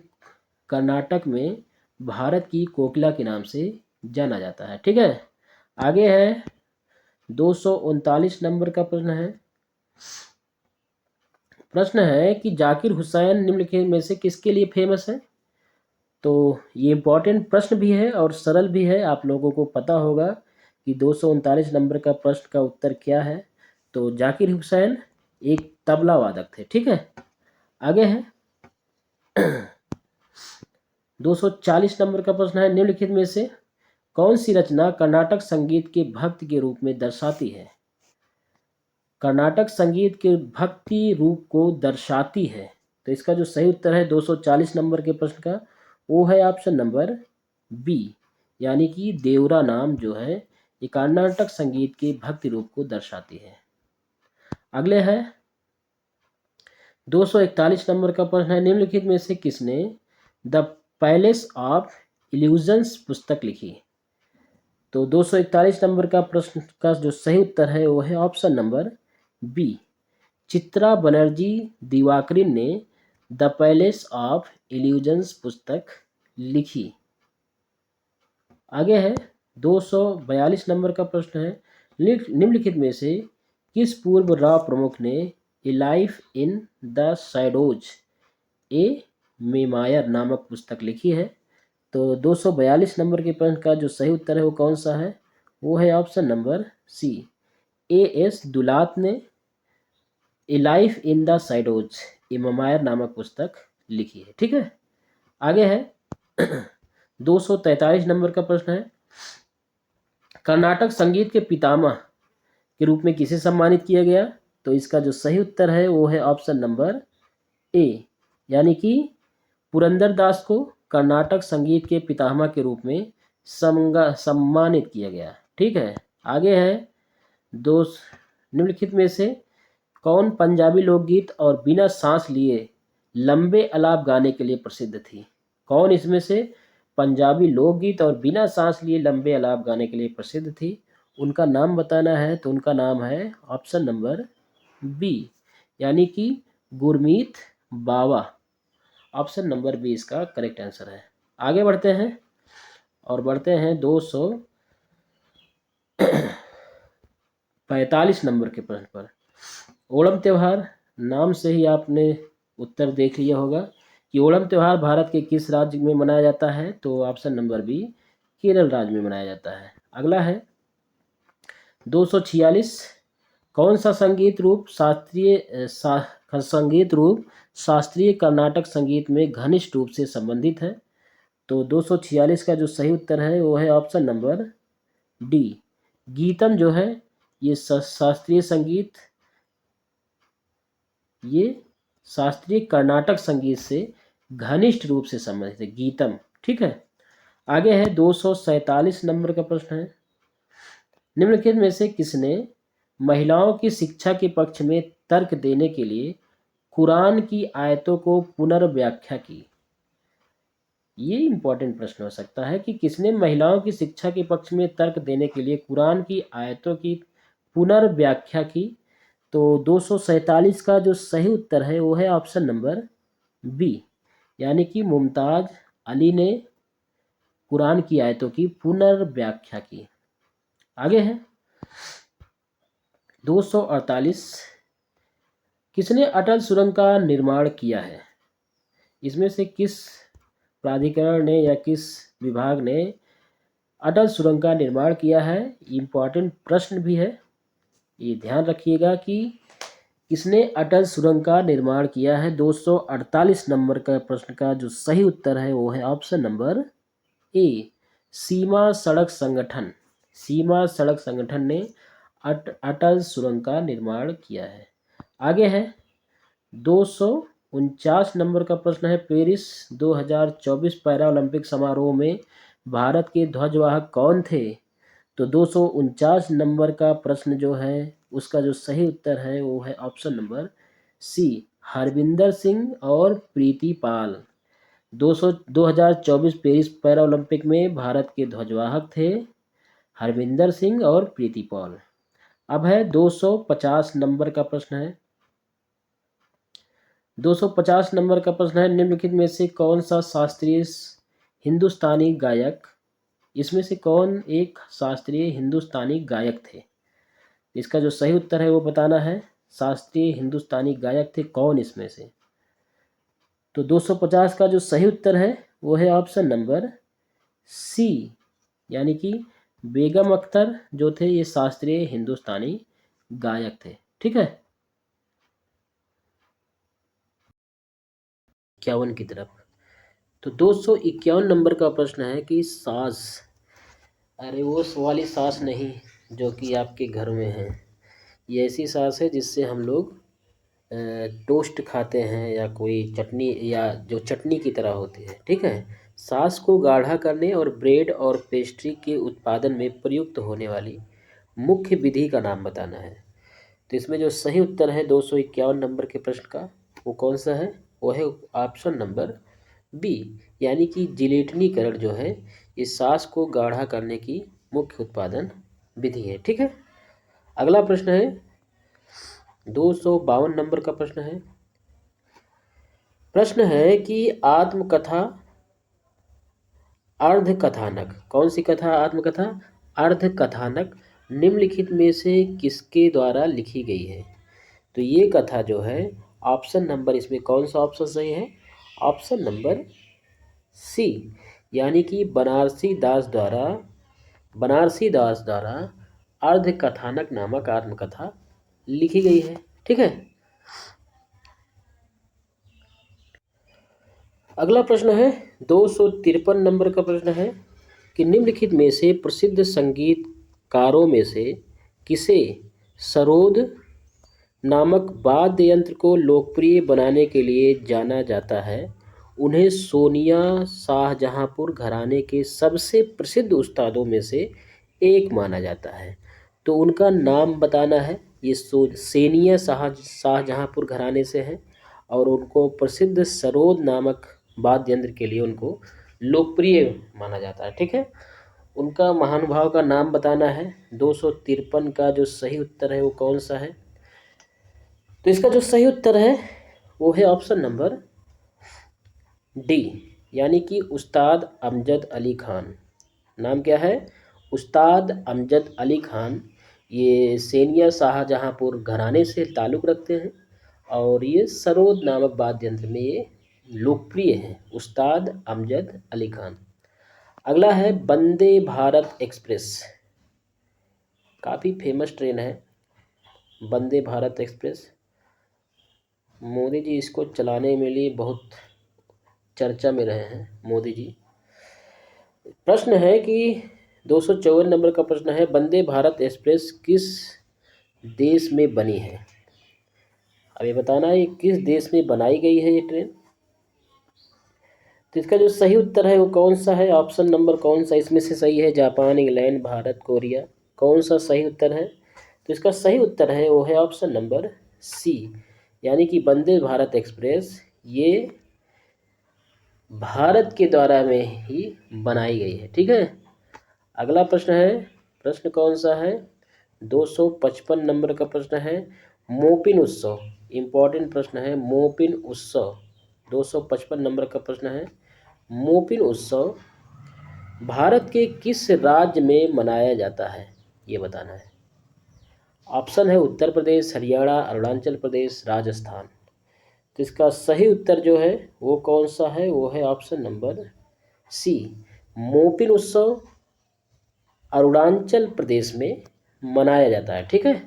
Speaker 1: कर्नाटक में भारत की कोकिला के नाम से जाना जाता है। ठीक है, आगे है 239 नंबर का प्रश्न है कि जाकिर हुसैन निम्नलिखित में से किसके लिए फेमस है? तो ये इम्पोर्टेंट प्रश्न भी है और सरल भी है, आप लोगों को पता होगा कि 239 नंबर का प्रश्न का उत्तर क्या है। तो जाकिर हुसैन एक तबला वादक थे। ठीक है, आगे है 240 नंबर का प्रश्न है, निम्नलिखित में से कौन सी रचना कर्नाटक संगीत के भक्ति के रूप में दर्शाती है? कर्नाटक संगीत के भक्ति रूप को दर्शाती है। तो इसका जो सही उत्तर है 240 नंबर के प्रश्न का वो है ऑप्शन नंबर बी, यानी कि देवरा नाम जो है ये कर्नाटक संगीत के भक्ति रूप को दर्शाती है। अगले है 241 नंबर का प्रश्न है, निम्नलिखित में से किसने द पैलेस ऑफ इल्यूजन्स पुस्तक लिखी? तो 241 नंबर का प्रश्न का जो सही उत्तर है वो है option number B, Chitra Banerjee Divakaruni ने द पैलेस ऑफ इल्यूजन्स पुस्तक लिखी। आगे है 242 नंबर का प्रश्न है, निम्नलिखित में से किस पूर्व रॉ प्रमुख ने ए life in the shadows A memoir नामक पुस्तक लिखी है? तो 242 नंबर के प्रश्न का जो सही उत्तर है वो कौन सा है? वो है ऑप्शन नंबर सी, AS दुलात ने ए life in the shadows A memoir नामक पुस्तक लिखी है। ठीक है, आगे है 243 नंबर का प्रश्न है, कर्नाटक संगीत के पितामह के रूप में किसे सम्मानित किया गया? तो इसका जो सही उत्तर है वो है ऑप्शन नंबर ए, यानी कि पुरंदरदास को कर्नाटक संगीत के पितामह के रूप में सम्मानित किया गया। ठीक है, आगे है निम्नलिखित में से कौन पंजाबी लोकगीत और बिना सांस लिए लंबे अलाप गाने के लिए प्रसिद्ध थी? कौन इसमें से पंजाबी लोकगीत और बिना सांस लिए लंबे अलाप गाने के लिए प्रसिद्ध थी? उनका नाम बताना है। तो उनका नाम है ऑप्शन नंबर बी, यानी कि गुरमीत बावा। ऑप्शन नंबर बी इसका करेक्ट आंसर है। आगे बढ़ते हैं 245 नंबर के प्रश्न पर। ओणम त्यौहार, नाम से ही आपने उत्तर देख लिया होगा कि ओणम त्यौहार भारत के किस राज्य में मनाया जाता है? तो ऑप्शन नंबर बी, केरल राज्य में मनाया जाता है। अगला है 246, कौन सा संगीत रूप शास्त्रीय कर्नाटक संगीत में घनिष्ठ रूप से संबंधित है? तो 246 का जो सही उत्तर है वो है ऑप्शन नंबर डी, गीतम जो है ये शास्त्रीय संगीत, ये शास्त्रीय कर्नाटक संगीत से घनिष्ठ रूप से संबंधित है, गीतम। ठीक है, आगे है 247 नंबर का प्रश्न है, निम्नलिखित में से किसने महिलाओं की शिक्षा के पक्ष में तर्क देने के लिए कुरान की आयतों को पुनर्व्याख्या की? ये इंपॉर्टेंट प्रश्न हो सकता है कि किसने महिलाओं की शिक्षा के पक्ष में तर्क देने के लिए कुरान की आयतों की पुनर्व्याख्या की। तो 247 का जो सही उत्तर है वो है ऑप्शन नंबर बी, यानी कि मुमताज अली ने कुरान की आयतों की पुनर्व्याख्या की। आगे है 248, किसने अटल सुरंग का निर्माण किया है? इसमें से किस प्राधिकरण ने या किस विभाग ने अटल सुरंग का निर्माण किया है? इम्पॉर्टेंट प्रश्न भी है, ये ध्यान रखिएगा कि किसने अटल सुरंग का निर्माण किया है। 248 नंबर का प्रश्न का जो सही उत्तर है वो है ऑप्शन नंबर ए, सीमा सड़क संगठन। सीमा सड़क संगठन ने अटल सुरंग का निर्माण किया है। आगे है 249 नंबर का प्रश्न है, पेरिस 2024 पैरा ओलंपिक समारोह में भारत के ध्वजवाहक कौन थे? तो 249 नंबर का प्रश्न जो है उसका जो सही उत्तर है वो है option number C, Harvinder Singh और Preeti Pal. 2024 Paris Para Olympic में भारत के ध्वजवाहक थे हरविंदर सिंह और प्रीति पाल। अब है 250 नंबर का प्रश्न है। 250 नंबर का प्रश्न है, निम्नलिखित में से कौन सा शास्त्रीय हिंदुस्तानी गायक, इसमें से कौन एक शास्त्रीय हिंदुस्तानी गायक थे? इसका जो सही उत्तर है वो बताना है, शास्त्रीय हिंदुस्तानी गायक थे कौन इसमें से? तो 250 का जो सही उत्तर है वो है ऑप्शन नंबर सी, यानी कि बेगम अख्तर जो थे ये शास्त्रीय हिंदुस्तानी गायक थे। ठीक है, 51 की तरफ। तो 251 नंबर का प्रश्न है कि सास, अरे वो वाली सास नहीं जो कि आपके घर में है, ये ऐसी सास है जिससे हम लोग टोस्ट खाते हैं या कोई चटनी, या जो चटनी की तरह होती है। ठीक है, सास को गाढ़ा करने और ब्रेड और पेस्ट्री के उत्पादन में प्रयुक्त होने वाली मुख्य विधि का नाम बताना है। तो इसमें जो सही उत्तर है 251 नंबर के प्रश्न का वो कौन सा है? वो है ऑप्शन नंबर बी, यानी कि जिलेटिनीकरण जो है ये सास को गाढ़ा करने की मुख्य उत्पादन विधि है। ठीक है, अगला प्रश्न है 252 नंबर का प्रश्न है। प्रश्न है कि आत्मकथा अर्धकथानक, कौन सी कथा आत्मकथा अर्धकथानक निम्नलिखित में से किसके द्वारा लिखी गई है? तो ये कथा जो है ऑप्शन नंबर, इसमें कौन सा ऑप्शन सही है? ऑप्शन नंबर सी, यानी कि बनारसी दास द्वारा अर्धकथानक नामक आत्मकथा लिखी गई है। ठीक है, अगला प्रश्न है 253 नंबर का प्रश्न है कि निम्नलिखित में से प्रसिद्ध संगीतकारों में से किसे सरोद नामक वाद्य यंत्र को लोकप्रिय बनाने के लिए जाना जाता है? उन्हें सोनिया शाहजहांपुर घराने के सबसे प्रसिद्ध उस्तादों में से एक माना जाता है। तो उनका नाम बताना है। ये सेनिया शाहजहांपुर घराने से हैं और उनको प्रसिद्ध सरोद नामक वाद्य यंत्र के लिए उनको लोकप्रिय माना जाता है। ठीक है, उनका महानुभाव का नाम बताना है। 253 का जो सही उत्तर है वो कौन सा है? तो इसका जो सही उत्तर है वो है ऑप्शन नंबर डी, यानी कि उस्ताद अमजद अली खान। नाम क्या है? उस्ताद अमजद अली खान। ये सेनिया शाहजहांपुर घराने से ताल्लुक़ रखते हैं और ये सरोद नामक वाद्य यंत्र में ये लोकप्रिय हैं, उस्ताद अमजद अली खान। अगला है वंदे भारत एक्सप्रेस, काफ़ी फेमस ट्रेन है वंदे भारत एक्सप्रेस। मोदी जी इसको चलाने में लिए बहुत चर्चा में रहे हैं मोदी जी। प्रश्न है कि 254 नंबर का प्रश्न है, वंदे भारत एक्सप्रेस किस देश में बनी है? अब ये बताना है किस देश में बनाई गई है ये ट्रेन। तो इसका जो सही उत्तर है वो कौन सा है? ऑप्शन नंबर कौन सा इसमें से सही है? जापान, इंग्लैंड, भारत, कोरिया, कौन सा सही उत्तर है? तो इसका सही उत्तर है वो है ऑप्शन नंबर सी, यानी कि वंदे भारत एक्सप्रेस ये भारत के द्वारा में ही बनाई गई है। ठीक है, अगला प्रश्न है, प्रश्न कौन सा है, 255 नंबर का प्रश्न है, मोपिन उत्सव, इम्पोर्टेंट प्रश्न है, मोपिन उत्सव 255 नंबर का प्रश्न है, मोपिन उत्सव भारत के किस राज्य में मनाया जाता है, ये बताना है। ऑप्शन है उत्तर प्रदेश, हरियाणा, अरुणाचल प्रदेश, राजस्थान। तो इसका सही उत्तर जो है वो कौन सा है, वो है ऑप्शन नंबर सी, मोपिन उत्सव अरुणाचल प्रदेश में मनाया जाता है। ठीक है,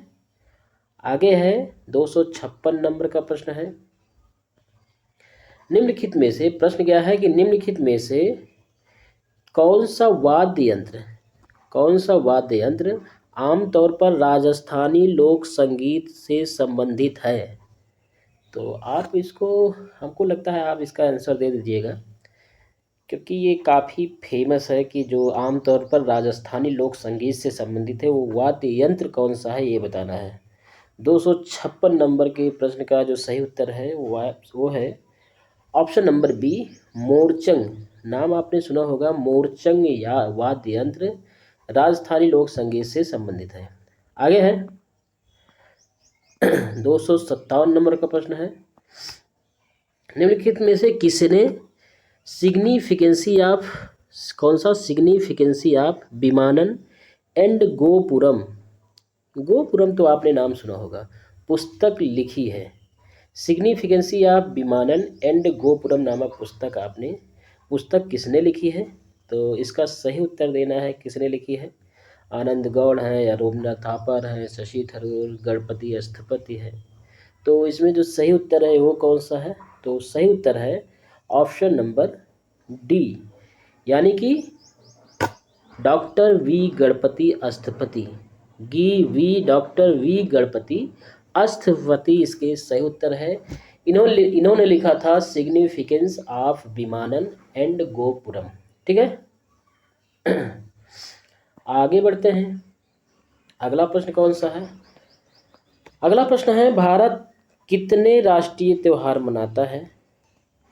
Speaker 1: आगे है 256 नंबर का प्रश्न है, निम्नलिखित में से, प्रश्न क्या है कि निम्नलिखित में से कौन सा वाद्य यंत्र, कौन सा वाद्य यंत्र आमतौर पर राजस्थानी लोक संगीत से संबंधित है। तो आप इसको, हमको लगता है आप इसका आंसर दे दीजिएगा, क्योंकि ये काफ़ी फेमस है कि जो आमतौर पर राजस्थानी लोक संगीत से संबंधित है, वो वाद्य यंत्र कौन सा है ये बताना है। 256 नंबर के प्रश्न का जो सही उत्तर है वो है ऑप्शन नंबर बी, मोरचंग। नाम आपने सुना होगा, मोरचंग या वाद्य यंत्र राजस्थानी लोक संगीत से संबंधित है। आगे है 257 नंबर का प्रश्न है, निम्नलिखित में से किसने सिग्निफिकेंसी ऑफ, कौन सा significancy of vimanam and gopuram, gopuram तो आपने नाम सुना होगा, पुस्तक लिखी है। Significancy of vimanam and gopuram नामक पुस्तक किसने लिखी है। तो इसका सही उत्तर देना है, किसने लिखी है, आनंद गौड़ है या रवींद्रनाथ थापर है, शशि थरूर, गणपति स्थपति है। तो इसमें जो सही उत्तर है वो कौन सा है, तो सही उत्तर है ऑप्शन नंबर डी, यानी कि doctor V Ganapati Sthapati, doctor V Ganapati Sthapati इसके सही उत्तर है। इन्होंने लिखा था significance of vimanam and gopuram. ठीक है, आगे बढ़ते हैं, अगला प्रश्न कौन सा है, अगला प्रश्न है, भारत कितने राष्ट्रीय त्यौहार मनाता है।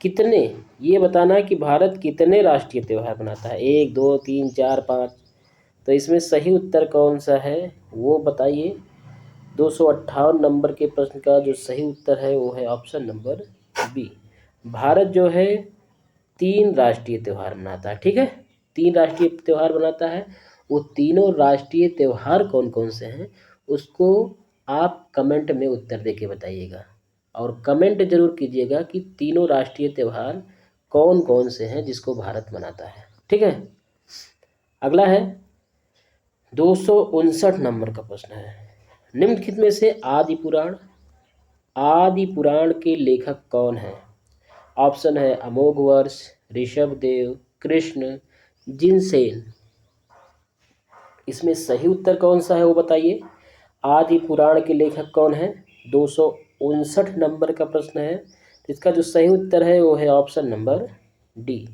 Speaker 1: कितने, ये बताना है कि भारत कितने राष्ट्रीय त्यौहार मनाता है, 1 2 3 4 5। तो इसमें सही उत्तर कौन सा है वो बताइए। 258 नंबर के प्रश्न का जो सही उत्तर है वो है ऑप्शन नंबर बी, भारत जो है 3 राष्ट्रीय त्यौहार मनाता है। ठीक है, 3 राष्ट्रीय त्यौहार मनाता है। वो तीनों राष्ट्रीय त्यौहार कौन कौन से हैं उसको आप कमेंट में उत्तर देके बताइएगा, और कमेंट जरूर कीजिएगा कि तीनों राष्ट्रीय त्यौहार कौन कौन से हैं जिसको भारत मनाता है। ठीक है, अगला है 259 नंबर का प्रश्न है, निम्नलिखित में से आदि पुराण के लेखक कौन हैं। ऑप्शन है अमोघवर्ष, ऋषभदेव, कृष्ण, जिनसेन। इसमें सही उत्तर कौन सा है वो बताइए, आदि पुराण के लेखक कौन है। 259 नंबर का प्रश्न है, इसका जो सही उत्तर है वो है ऑप्शन नंबर डी,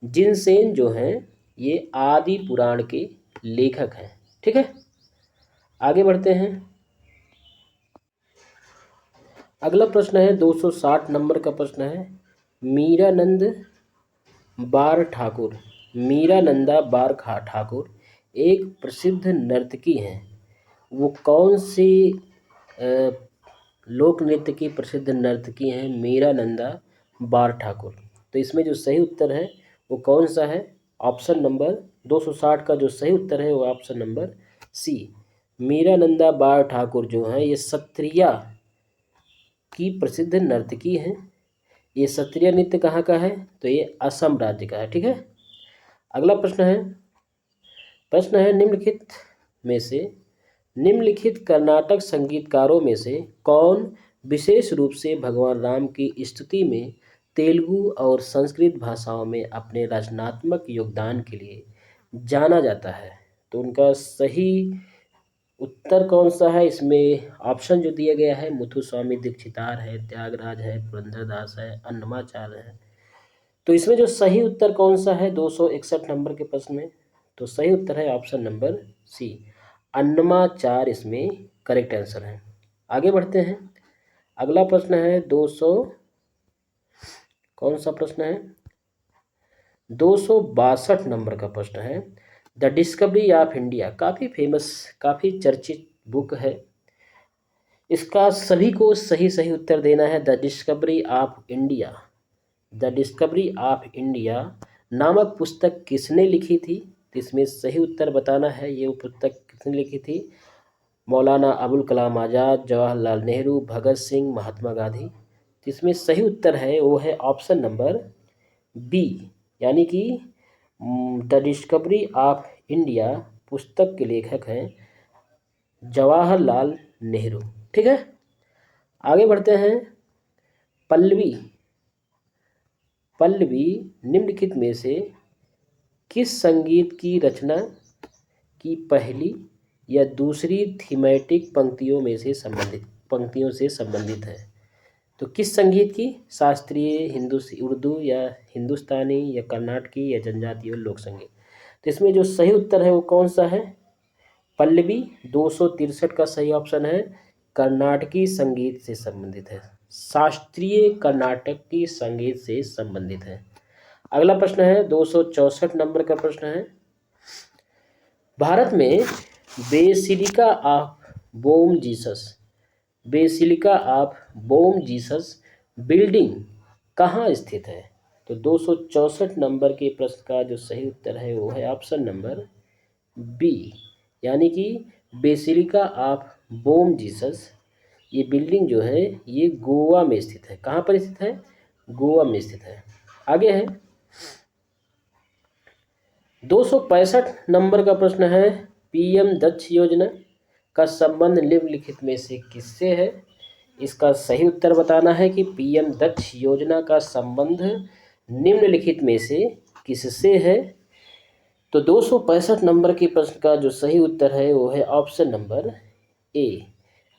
Speaker 1: जिनसेन जो हैं ये आदि पुराण के लेखक हैं। ठीक है, आगे बढ़ते हैं, अगला प्रश्न है 260 नंबर का प्रश्न है, मीरानंद बार ठाकुर, मीरानंदा बार ठाकुर एक प्रसिद्ध नर्तकी हैं, वो कौन सी लोक नृत्य की प्रसिद्ध नर्तकी हैं मीरानंदा बार ठाकुर। तो इसमें जो सही उत्तर है वो कौन सा है, ऑप्शन नंबर 260 का जो सही उत्तर है वो ऑप्शन नंबर सी, मीरानंदा बार ठाकुर जो हैं ये सत्रिया की प्रसिद्ध नर्तकी हैं। ये सत्रिया नृत्य कहाँ का है, तो ये असम राज्य का है। ठीक है, अगला प्रश्न है निम्नलिखित कर्नाटक संगीतकारों में से कौन विशेष रूप से भगवान राम की स्तुति में तेलुगु और संस्कृत भाषाओं में अपने रचनात्मक योगदान के लिए जाना जाता है। तो उनका सही उत्तर कौन सा है, इसमें ऑप्शन जो दिया गया है, मुथुस्वामी दीक्षितार है, त्यागराज है, पुरंदरदास है, अन्नमाचार्य है। तो इसमें जो सही उत्तर कौन सा है 261 नंबर के प्रश्न में, तो सही उत्तर है ऑप्शन नंबर सी, अन्नमाचार्य इसमें करेक्ट आंसर है। आगे बढ़ते हैं, अगला प्रश्न है 200, कौन सा प्रश्न है, 262 नंबर का प्रश्न है, द डिस्कवरी ऑफ इंडिया, काफ़ी फेमस, काफ़ी चर्चित बुक है। इसका सभी को सही सही उत्तर देना है। The discovery of India, the discovery of India नामक पुस्तक किसने लिखी थी? तो इसमें सही उत्तर बताना है, ये पुस्तक किसने लिखी थी? मौलाना अबुल कलाम आज़ाद, जवाहरलाल नेहरू, भगत सिंह, महात्मा गांधी। तो इसमें सही उत्तर है वो है ऑप्शन नंबर बी, यानी कि द डिस्कवरी ऑफ इंडिया पुस्तक के लेखक हैं जवाहरलाल नेहरू। ठीक है, आगे बढ़ते हैं। पल्लवी, पल्लवी निम्नलिखित में से किस संगीत की रचना की पहली या दूसरी थीमेटिक पंक्तियों से संबंधित है? तो किस संगीत की? शास्त्रीय, उर्दू या हिंदुस्तानी या कर्नाटकी या जनजातीय लोक संगीत। तो इसमें जो सही उत्तर है वो कौन सा है? पल्लवी 263 का सही ऑप्शन है, कर्नाटकी संगीत से संबंधित है, शास्त्रीय कर्नाटकी संगीत से संबंधित है। अगला प्रश्न है 264 नंबर का प्रश्न है, भारत में Basilica of Bom Jesus, Basilica of Bom Jesus building कहाँ स्थित है? तो 264 नंबर के प्रश्न का जो सही उत्तर है वो है ऑप्शन नंबर बी, यानी कि बेसिलिका ऑफ बोम जीसस, ये बिल्डिंग जो है ये गोवा में स्थित है। कहाँ पर स्थित है? गोवा में स्थित है। आगे है 265 नंबर का प्रश्न है, पीएम दक्ष योजना का संबंध निम्नलिखित में से किससे है? इसका सही उत्तर बताना है कि पीएम दक्ष योजना का संबंध निम्नलिखित में से किससे है? तो 265 नंबर के प्रश्न का जो सही उत्तर है वो है ऑप्शन नंबर ए,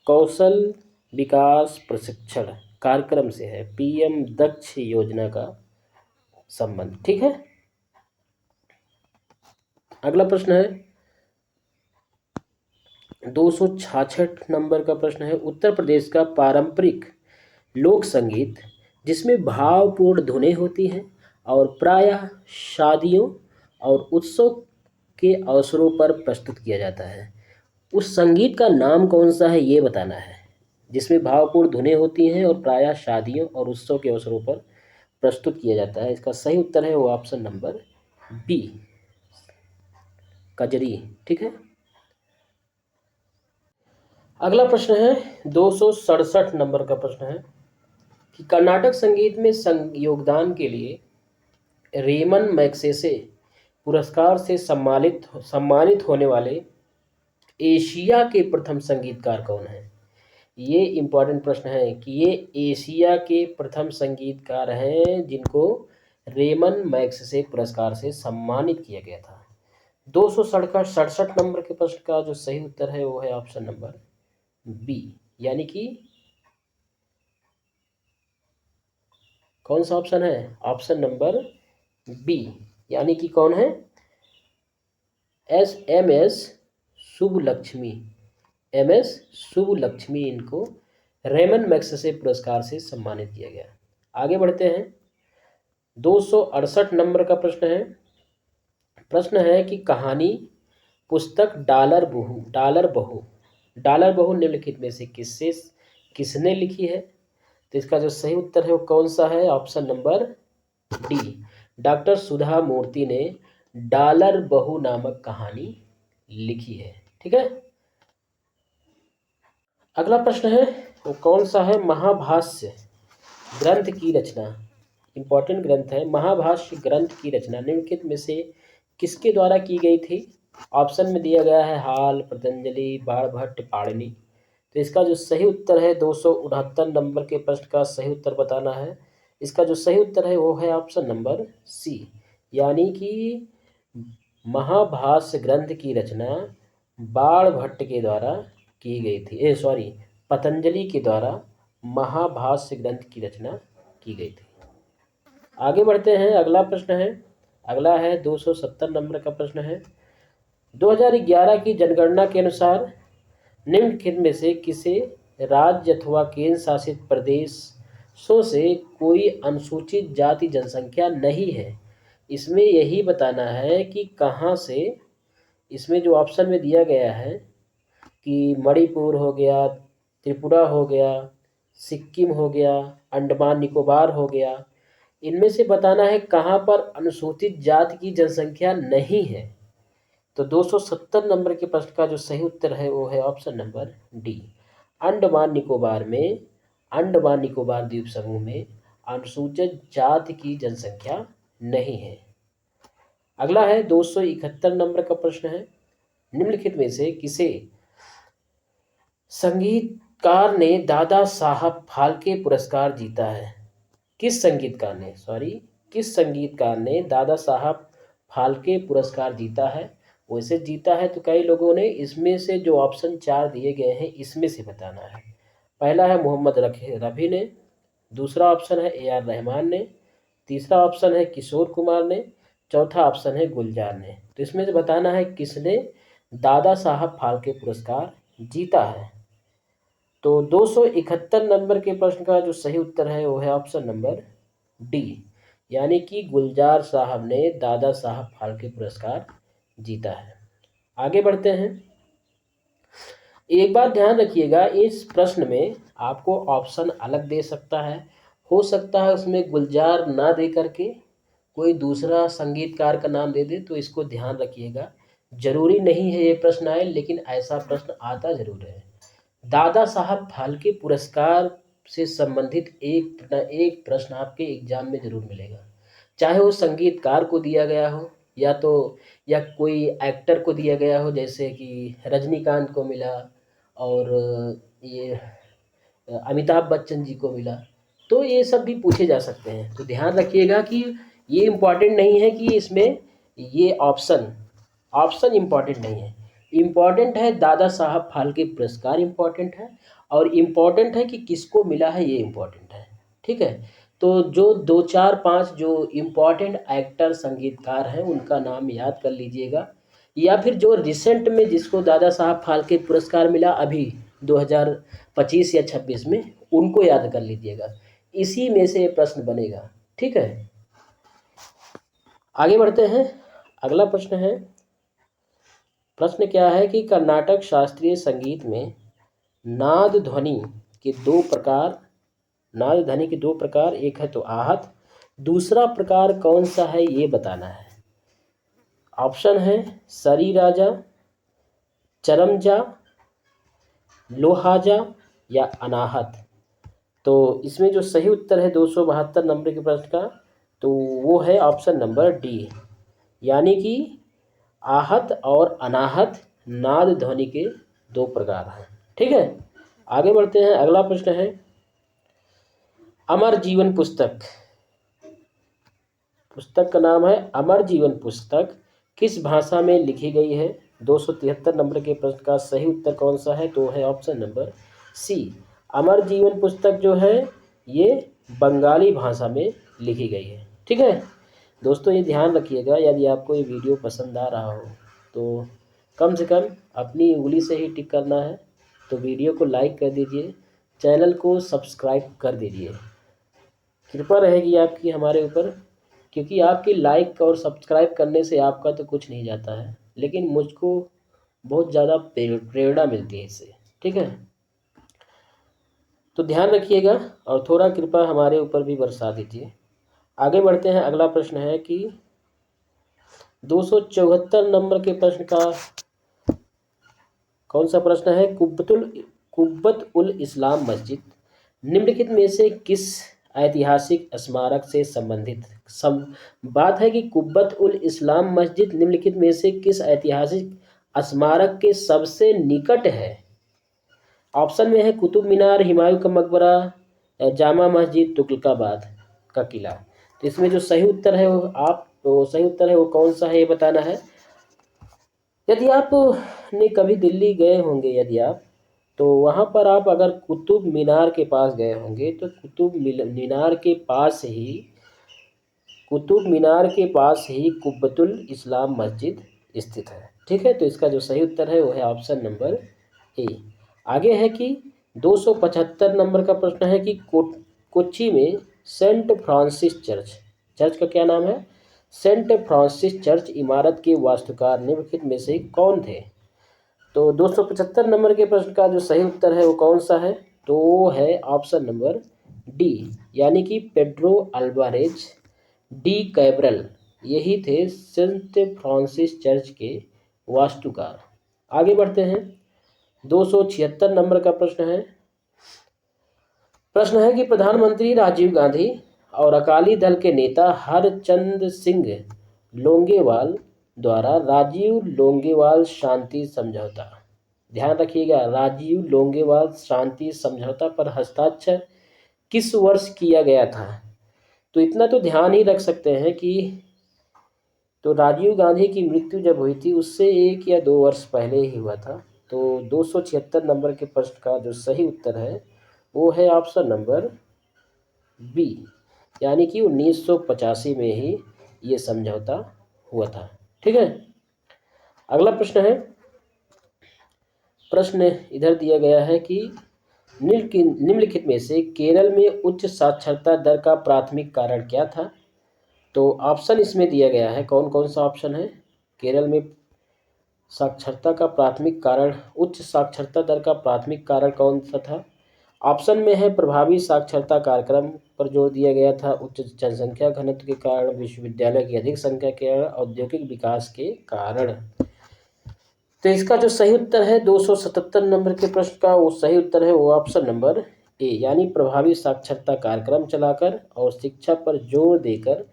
Speaker 1: कौशल विकास प्रशिक्षण कार्यक्रम से है पीएम दक्ष योजना का संबंध। ठीक है, अगला प्रश्न है 266 नंबर का प्रश्न है, उत्तर प्रदेश का पारंपरिक लोक संगीत जिसमें भावपूर्ण धुनें होती हैं और प्रायः शादियों और उत्सव के अवसरों पर प्रस्तुत किया जाता है, उस संगीत का नाम कौन सा है ये बताना है। जिसमें भावपूर्ण धुनें होती हैं और प्रायः शादियों और उत्सव के अवसरों पर प्रस्तुत किया जाता है, इसका सही उत्तर है वो ऑप्शन नंबर बी, कजरी। ठीक है, अगला प्रश्न है 267 नंबर का प्रश्न है कि कर्नाटक संगीत में योगदान के लिए रेमन मैग्सेसे पुरस्कार से सम्मानित होने वाले एशिया के प्रथम संगीतकार कौन हैं? ये इम्पोर्टेंट प्रश्न है कि ये एशिया के प्रथम संगीतकार हैं जिनको रेमन मैग्सेसे पुरस्कार से सम्मानित किया गया था। 267 नंबर के प्रश्न का जो सही उत्तर है वो है ऑप्शन नंबर बी, यानी कि कौन सा ऑप्शन है? ऑप्शन नंबर बी, यानी कि कौन है? एस शुभलक्ष्मी, MS शुभलक्ष्मी, इनको रेमन मैग्सेसे पुरस्कार से सम्मानित किया गया। आगे बढ़ते हैं 268 नंबर का प्रश्न है कि कहानी पुस्तक डॉलर बहू निम्नलिखित में से किसने लिखी है? तो इसका जो सही उत्तर है वो कौन सा है? ऑप्शन नंबर डी, डॉक्टर सुधा मूर्ति ने डॉलर बहू नामक कहानी लिखी है। ठीक है, अगला प्रश्न है वो कौन सा है? महाभाष्य ग्रंथ की रचना, इंपॉर्टेंट ग्रंथ है, महाभाष्य ग्रंथ की रचना निम्नलिखित में से किसके द्वारा की गई थी? ऑप्शन में दिया गया है हाल, पतंजलि, बाणभट्ट, पाणिनि। तो इसका जो सही उत्तर है 269 नंबर के प्रश्न का सही उत्तर बताना है। इसका जो सही उत्तर है वो है ऑप्शन नंबर सी, यानी कि महाभाष्य ग्रंथ की रचना बाणभट्ट के द्वारा की गई थी, पतंजलि के द्वारा महाभाष्य ग्रंथ की रचना की गई थी। आगे बढ़ते हैं, अगला है 270 नंबर का प्रश्न है, 2011 की जनगणना के अनुसार निम्नलिखित में से किसे राज्य अथवा केंद्र शासित प्रदेशों से कोई अनुसूचित जाति जनसंख्या नहीं है? इसमें यही बताना है कि कहाँ से, इसमें जो ऑप्शन में दिया गया है कि मणिपुर हो गया, त्रिपुरा हो गया, सिक्किम हो गया, अंडमान निकोबार हो गया, इनमें से बताना है कहाँ पर अनुसूचित जाति की जनसंख्या नहीं है। तो 270 नंबर के प्रश्न का जो सही उत्तर है वो है option number D. Andaman Nicobar में, अंडमान निकोबार द्वीप समूह में अनुसूचित जाति की जनसंख्या नहीं है। अगला है 271 नंबर का प्रश्न है, निम्नलिखित में से किसे संगीतकार ने दादा साहब फाल्के पुरस्कार जीता है? किस संगीतकार ने दादा साहब फाल्के पुरस्कार जीता है? वैसे जीता है तो कई लोगों ने, इसमें से जो ऑप्शन 4 दिए गए हैं इसमें से बताना है। पहला है मोहम्मद रफ़ी ने, दूसरा ऑप्शन है AR रहमान ने, तीसरा ऑप्शन है किशोर कुमार ने, चौथा ऑप्शन है गुलजार ने। तो इसमें से बताना है किसने दादा साहब फाल्के पुरस्कार जीता है। तो 271 नंबर के प्रश्न का जो सही उत्तर है वो है ऑप्शन नंबर डी, यानी कि गुलजार साहब ने दादा साहब फाल्के पुरस्कार जीता है। आगे बढ़ते हैं। एक बात ध्यान रखिएगा, इस प्रश्न में आपको ऑप्शन अलग दे सकता है, हो सकता है उसमें गुलजार ना दे करके कोई दूसरा संगीतकार का नाम दे दे, तो इसको ध्यान रखिएगा। जरूरी नहीं है ये प्रश्न आए, लेकिन ऐसा प्रश्न आता जरूर है। दादा साहब फाल्के पुरस्कार से संबंधित एक प्रश्न आपके एग्जाम में जरूर मिलेगा, चाहे वो संगीतकार को दिया गया हो या कोई एक्टर को दिया गया हो, जैसे कि रजनीकांत को मिला और ये अमिताभ बच्चन जी को मिला, तो ये सब भी पूछे जा सकते हैं। तो ध्यान रखिएगा कि ये इम्पॉर्टेंट नहीं है कि इसमें ये ऑप्शन इम्पॉर्टेंट नहीं है। इम्पॉर्टेंट है दादा साहब फाल्के पुरस्कार इम्पॉर्टेंट है, और इम्पॉर्टेंट है कि किसको मिला है ये इम्पॉर्टेंट है। ठीक है, तो जो 2 4 5 जो इम्पॉर्टेंट एक्टर संगीतकार हैं उनका नाम याद कर लीजिएगा, या फिर जो रिसेंट में जिसको दादा साहब फाल्के पुरस्कार मिला अभी 2025 या 26 में, उनको याद कर लीजिएगा। इसी में से प्रश्न बनेगा। ठीक है, आगे बढ़ते हैं। अगला प्रश्न है, प्रश्न क्या है कि कर्नाटक शास्त्रीय संगीत में नाद ध्वनि के दो प्रकार, एक है तो आहत, दूसरा प्रकार कौन सा है ये बताना है। ऑप्शन है सरी राजा, चरमजा, लोहाजा या अनाहत। तो इसमें जो सही उत्तर है 272 नंबर के प्रश्न का, तो वो है ऑप्शन नंबर डी, यानी कि आहत और अनाहत नाद ध्वनि के दो प्रकार हैं। ठीक है, आगे बढ़ते हैं। अगला प्रश्न है, अमर जीवन पुस्तक का नाम है अमर जीवन पुस्तक किस भाषा में लिखी गई है? 273 नंबर के प्रश्न का सही उत्तर कौन सा है? तो है ऑप्शन नंबर सी, अमर जीवन पुस्तक जो है ये बंगाली भाषा में लिखी गई है। ठीक है दोस्तों, ये ध्यान रखिएगा, यदि आपको ये वीडियो पसंद आ रहा हो तो कम से कम अपनी उंगली से ही टिक करना है। तो वीडियो को लाइक कर दीजिए, चैनल को सब्सक्राइब कर दीजिए। कृपा रहेगी आपकी हमारे ऊपर, क्योंकि आपकी लाइक और सब्सक्राइब करने से आपका तो कुछ नहीं जाता है, लेकिन मुझको बहुत ज़्यादा प्रेरणा मिलती है इससे। ठीक है, तो ध्यान रखिएगा और थोड़ा कृपा हमारे ऊपर भी बरसा दीजिए। आगे बढ़ते हैं। अगला प्रश्न है कि 274 नंबर के प्रश्न का कौन सा प्रश्न है? कुब्बत उल इस्लाम मस्जिद निम्नलिखित में से किस ऐतिहासिक स्मारक से संबंधित बात है कि कुब्बत उल इस्लाम मस्जिद निम्नलिखित में से किस ऐतिहासिक स्मारक के सबसे निकट है? ऑप्शन में है कुतुब मीनार, हुमायूं का मकबरा, जामा मस्जिद, तुगलकाबाद का किला। तो इसमें जो सही उत्तर है वो कौन सा है ये बताना है। यदि आप ने कभी दिल्ली गए होंगे, यदि आप, तो वहाँ पर आप अगर कुतुब मीनार के पास गए होंगे तो कुतुब मीनार के पास ही कुब्बतुल इस्लाम मस्जिद स्थित है। ठीक है, तो इसका जो सही उत्तर है वो है ऑप्शन नंबर ए। आगे है कि 275 नंबर का प्रश्न है कि कोच्चि में सेंट फ्रांसिस चर्च का क्या नाम है? सेंट फ्रांसिस चर्च इमारत के वास्तुकार निम्नलिखित में से कौन थे? तो 275 नंबर के प्रश्न का जो सही उत्तर है वो कौन सा है? तो वो है ऑप्शन नंबर डी, यानी कि पेड्रो अल्वारेज डी कैब्रल, यही थे सेंट फ्रांसिस चर्च के वास्तुकार। आगे बढ़ते हैं। 276 नंबर का प्रश्न है कि प्रधानमंत्री राजीव गांधी और अकाली दल के नेता हरचंद सिंह लोंगेवाल द्वारा राजीव लोंगेवाल शांति समझौता, ध्यान रखिएगा, राजीव लोंगेवाल शांति समझौता पर हस्ताक्षर किस वर्ष किया गया था? तो इतना तो ध्यान ही रख सकते हैं कि तो राजीव गांधी की मृत्यु जब हुई थी उससे 1 या 2 वर्ष पहले ही हुआ था। तो 276 नंबर के प्रश्न का जो सही उत्तर है वो है ऑप्शन नंबर बी, यानी कि 1985 में ही ये समझौता हुआ था। ठीक है, अगला प्रश्न इधर दिया गया है कि निम्नलिखित में से केरल में उच्च साक्षरता दर का प्राथमिक कारण क्या था? तो ऑप्शन इसमें दिया गया है, कौन कौन सा ऑप्शन है? केरल में साक्षरता का प्राथमिक कारण, उच्च साक्षरता दर का प्राथमिक कारण कौन सा था? ऑप्शन में है प्रभावी साक्षरता कार्यक्रम पर जोर दिया गया था, उच्च जनसंख्या घनत्व के कारण, विश्वविद्यालय की अधिक संख्या के कारण, औद्योगिक विकास के कारण। तो इसका जो सही उत्तर है 277 नंबर के प्रश्न का वो सही उत्तर है वो ऑप्शन नंबर ए, यानी प्रभावी साक्षरता कार्यक्रम चलाकर और शिक्षा पर जोर देकर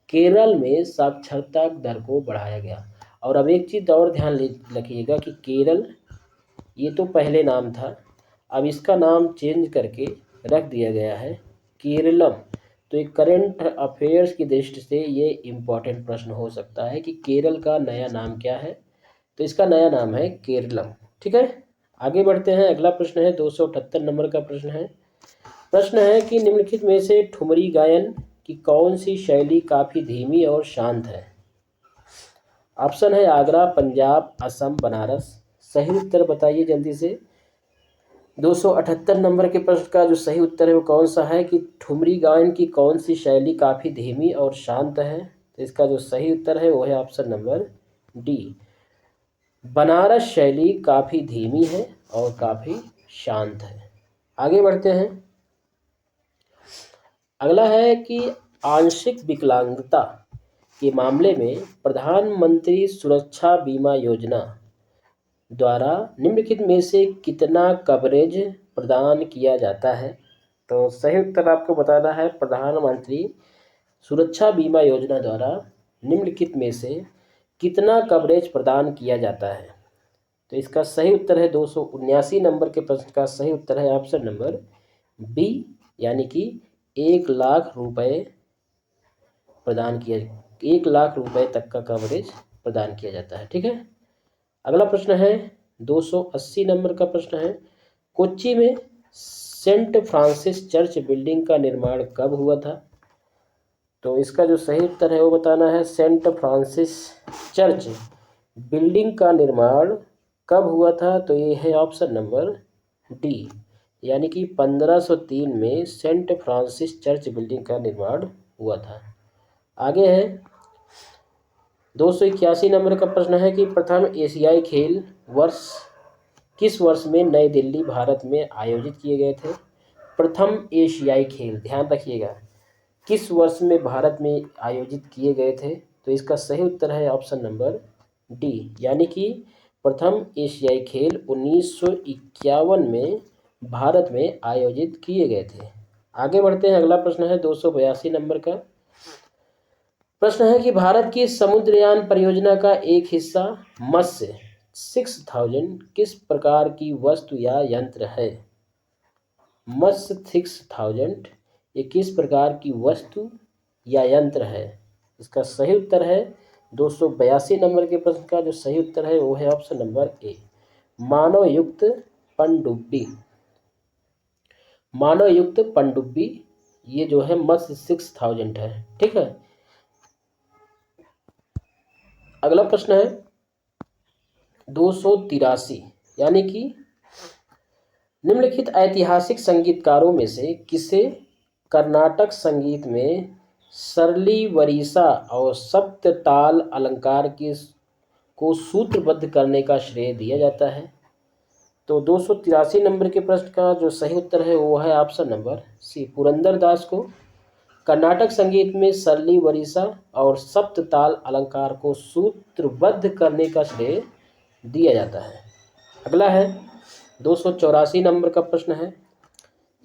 Speaker 1: केरल में साक्षरता दर को बढ़ाया गया। और अब एक चीज़ और ध्यान रखिएगा कि केरल ये तो पहले नाम था, अब इसका नाम चेंज करके रख दिया गया है केरलम। तो एक करंट अफेयर्स की दृष्टि से ये इम्पोर्टेंट प्रश्न हो सकता है कि केरल का नया नाम क्या है? तो इसका नया नाम है केरलम। ठीक है, आगे बढ़ते हैं। अगला प्रश्न है 278 नंबर का प्रश्न है कि निम्नलिखित में से ठुमरी गायन की कौन सी शैली काफ़ी धीमी और शांत है? ऑप्शन है आगरा, पंजाब, असम, बनारस। सही उत्तर बताइए जल्दी से। 278 नंबर के प्रश्न का जो सही उत्तर है वो कौन सा है कि ठुमरी गायन की कौन सी शैली काफ़ी धीमी और शांत है? तो इसका जो सही उत्तर है वो है ऑप्शन नंबर डी, बनारस शैली काफ़ी धीमी है और काफ़ी शांत है। आगे बढ़ते हैं। अगला है कि आंशिक विकलांगता के मामले में प्रधानमंत्री सुरक्षा बीमा योजना द्वारा निम्नलिखित में से कितना कवरेज प्रदान किया जाता है? तो सही उत्तर आपको बताना है, प्रधानमंत्री सुरक्षा बीमा योजना द्वारा निम्नलिखित में से कितना कवरेज प्रदान किया जाता है? तो इसका सही उत्तर है 279 नंबर के प्रश्न का सही उत्तर है ऑप्शन नंबर बी, यानी कि 1 लाख रुपए प्रदान किया 1 लाख रुपए तक का कवरेज प्रदान किया जाता है। ठीक है, अगला प्रश्न है 280 नंबर का प्रश्न है, कोच्चि में सेंट फ्रांसिस चर्च बिल्डिंग का निर्माण कब हुआ था? तो इसका जो सही उत्तर है वो बताना है, सेंट फ्रांसिस चर्च बिल्डिंग का निर्माण कब हुआ था? तो ये है ऑप्शन नंबर डी, यानी कि 1503 में सेंट फ्रांसिस चर्च बिल्डिंग का निर्माण हुआ था। आगे है 281 नंबर का प्रश्न है कि प्रथम एशियाई खेल किस वर्ष में नई दिल्ली भारत में आयोजित किए गए थे? प्रथम एशियाई खेल, ध्यान रखिएगा, किस वर्ष में भारत में आयोजित किए गए थे? तो इसका सही उत्तर है ऑप्शन नंबर डी, यानी कि प्रथम एशियाई खेल 1951 में भारत में आयोजित किए गए थे। आगे बढ़ते हैं। अगला प्रश्न है 282 नंबर का प्रश्न है कि भारत की समुद्रयान परियोजना का एक हिस्सा मत्स्य 6000 किस प्रकार की वस्तु या यंत्र है? मत्स्य 6000 ये किस प्रकार की वस्तु या यंत्र है? इसका सही उत्तर है 282 नंबर के प्रश्न का जो सही उत्तर है वो है ऑप्शन नंबर ए, मानवयुक्त पनडुब्बी। मानवयुक्त पनडुब्बी ये जो है मत्स्य 6000 है। ठीक है, अगला प्रश्न है 283, यानी कि निम्नलिखित ऐतिहासिक संगीतकारों में से किसे कर्नाटक संगीत में सरली वरीसा और सप्तताल अलंकार को सूत्रबद्ध करने का श्रेय दिया जाता है। तो 283 नंबर के प्रश्न का जो सही उत्तर है वो है ऑप्शन नंबर सी, पुरंदरदास को कर्नाटक संगीत में सरली वरीसा और सप्तताल अलंकार को सूत्रबद्ध करने का श्रेय दिया जाता है। अगला है 284 नंबर का प्रश्न है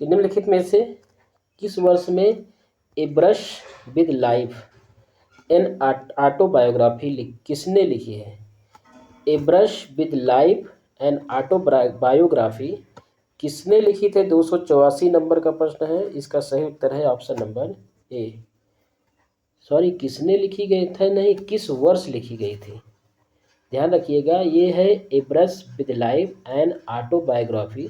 Speaker 1: कि निम्नलिखित में से किस वर्ष में a brush with life an autobiography किसने लिखी है? A brush with life an autobiography किसने लिखी थे? 284 नंबर का प्रश्न है। इसका सही उत्तर है ऑप्शन नंबर ए। सॉरी, किसने लिखी गई थे नहीं, किस वर्ष लिखी गई थी। ध्यान रखिएगा, ये है a brush with life and autobiography.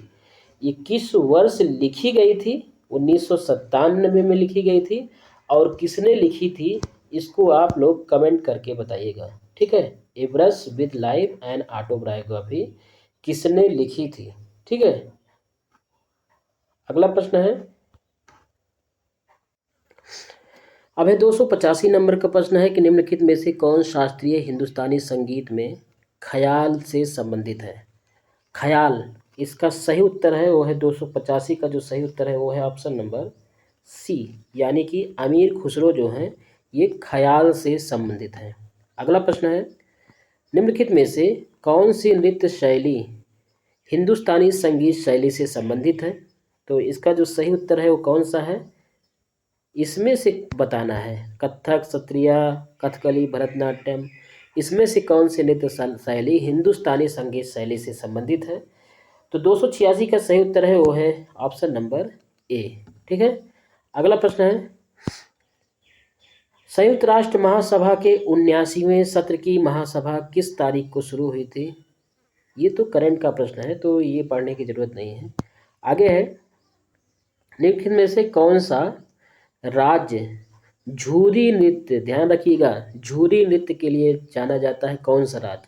Speaker 1: ये किस वर्ष लिखी गई थी? 1997 में लिखी गई थी। और किसने लिखी थी इसको आप लोग कमेंट करके बताइएगा, ठीक है। A brush with life and autobiography किसने लिखी थी, ठीक है। अगला प्रश्न है, अब है 285 नंबर का प्रश्न है कि निम्नलिखित में से कौन शास्त्रीय हिंदुस्तानी संगीत में ख्याल से संबंधित है? ख्याल, इसका सही उत्तर है वो है 285 का जो सही उत्तर है वो है ऑप्शन नंबर सी, यानी कि अमीर खुसरो जो हैं ये ख्याल से संबंधित हैं। अगला प्रश्न है, निम्नलिखित में से कौन सी नृत्य शैली हिंदुस्तानी संगीत शैली से संबंधित है? तो इसका जो सही उत्तर है वो कौन सा है, इसमें से बताना है। कथक, सत्रिय, कथकली, भरतनाट्यम, इसमें से कौन सी नृत्य शैली हिंदुस्तानी संगीत शैली से संबंधित है? तो 286 का सही उत्तर है वो है ऑप्शन नंबर ए, ठीक है। अगला प्रश्न है, संयुक्त राष्ट्र महासभा के 79वें सत्र की महासभा किस तारीख को शुरू हुई थी? ये तो करंट का प्रश्न है तो ये पढ़ने की जरूरत नहीं है। आगे है, निम्नलिखित में से कौन सा राज्य झूरी नृत्य, ध्यान रखिएगा, झूरी नृत्य के लिए जाना जाता है? कौन सा राज्य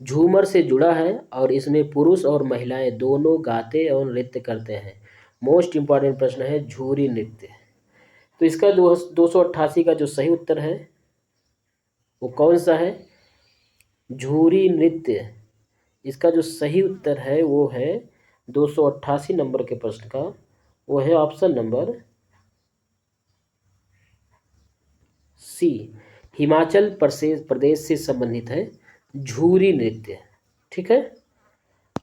Speaker 1: झूमर से जुड़ा है और इसमें पुरुष और महिलाएं दोनों गाते और नृत्य करते हैं? मोस्ट इंपॉर्टेंट प्रश्न है झूरी नृत्य। तो इसका 288 का जो सही उत्तर है वो कौन सा है? झूरी नृत्य। इसका जो सही उत्तर है वो है 288 नंबर के प्रश्न का वो है ऑप्शन नंबर सी, हिमाचल प्रदेश से संबंधित है झूरी नृत्य, ठीक है।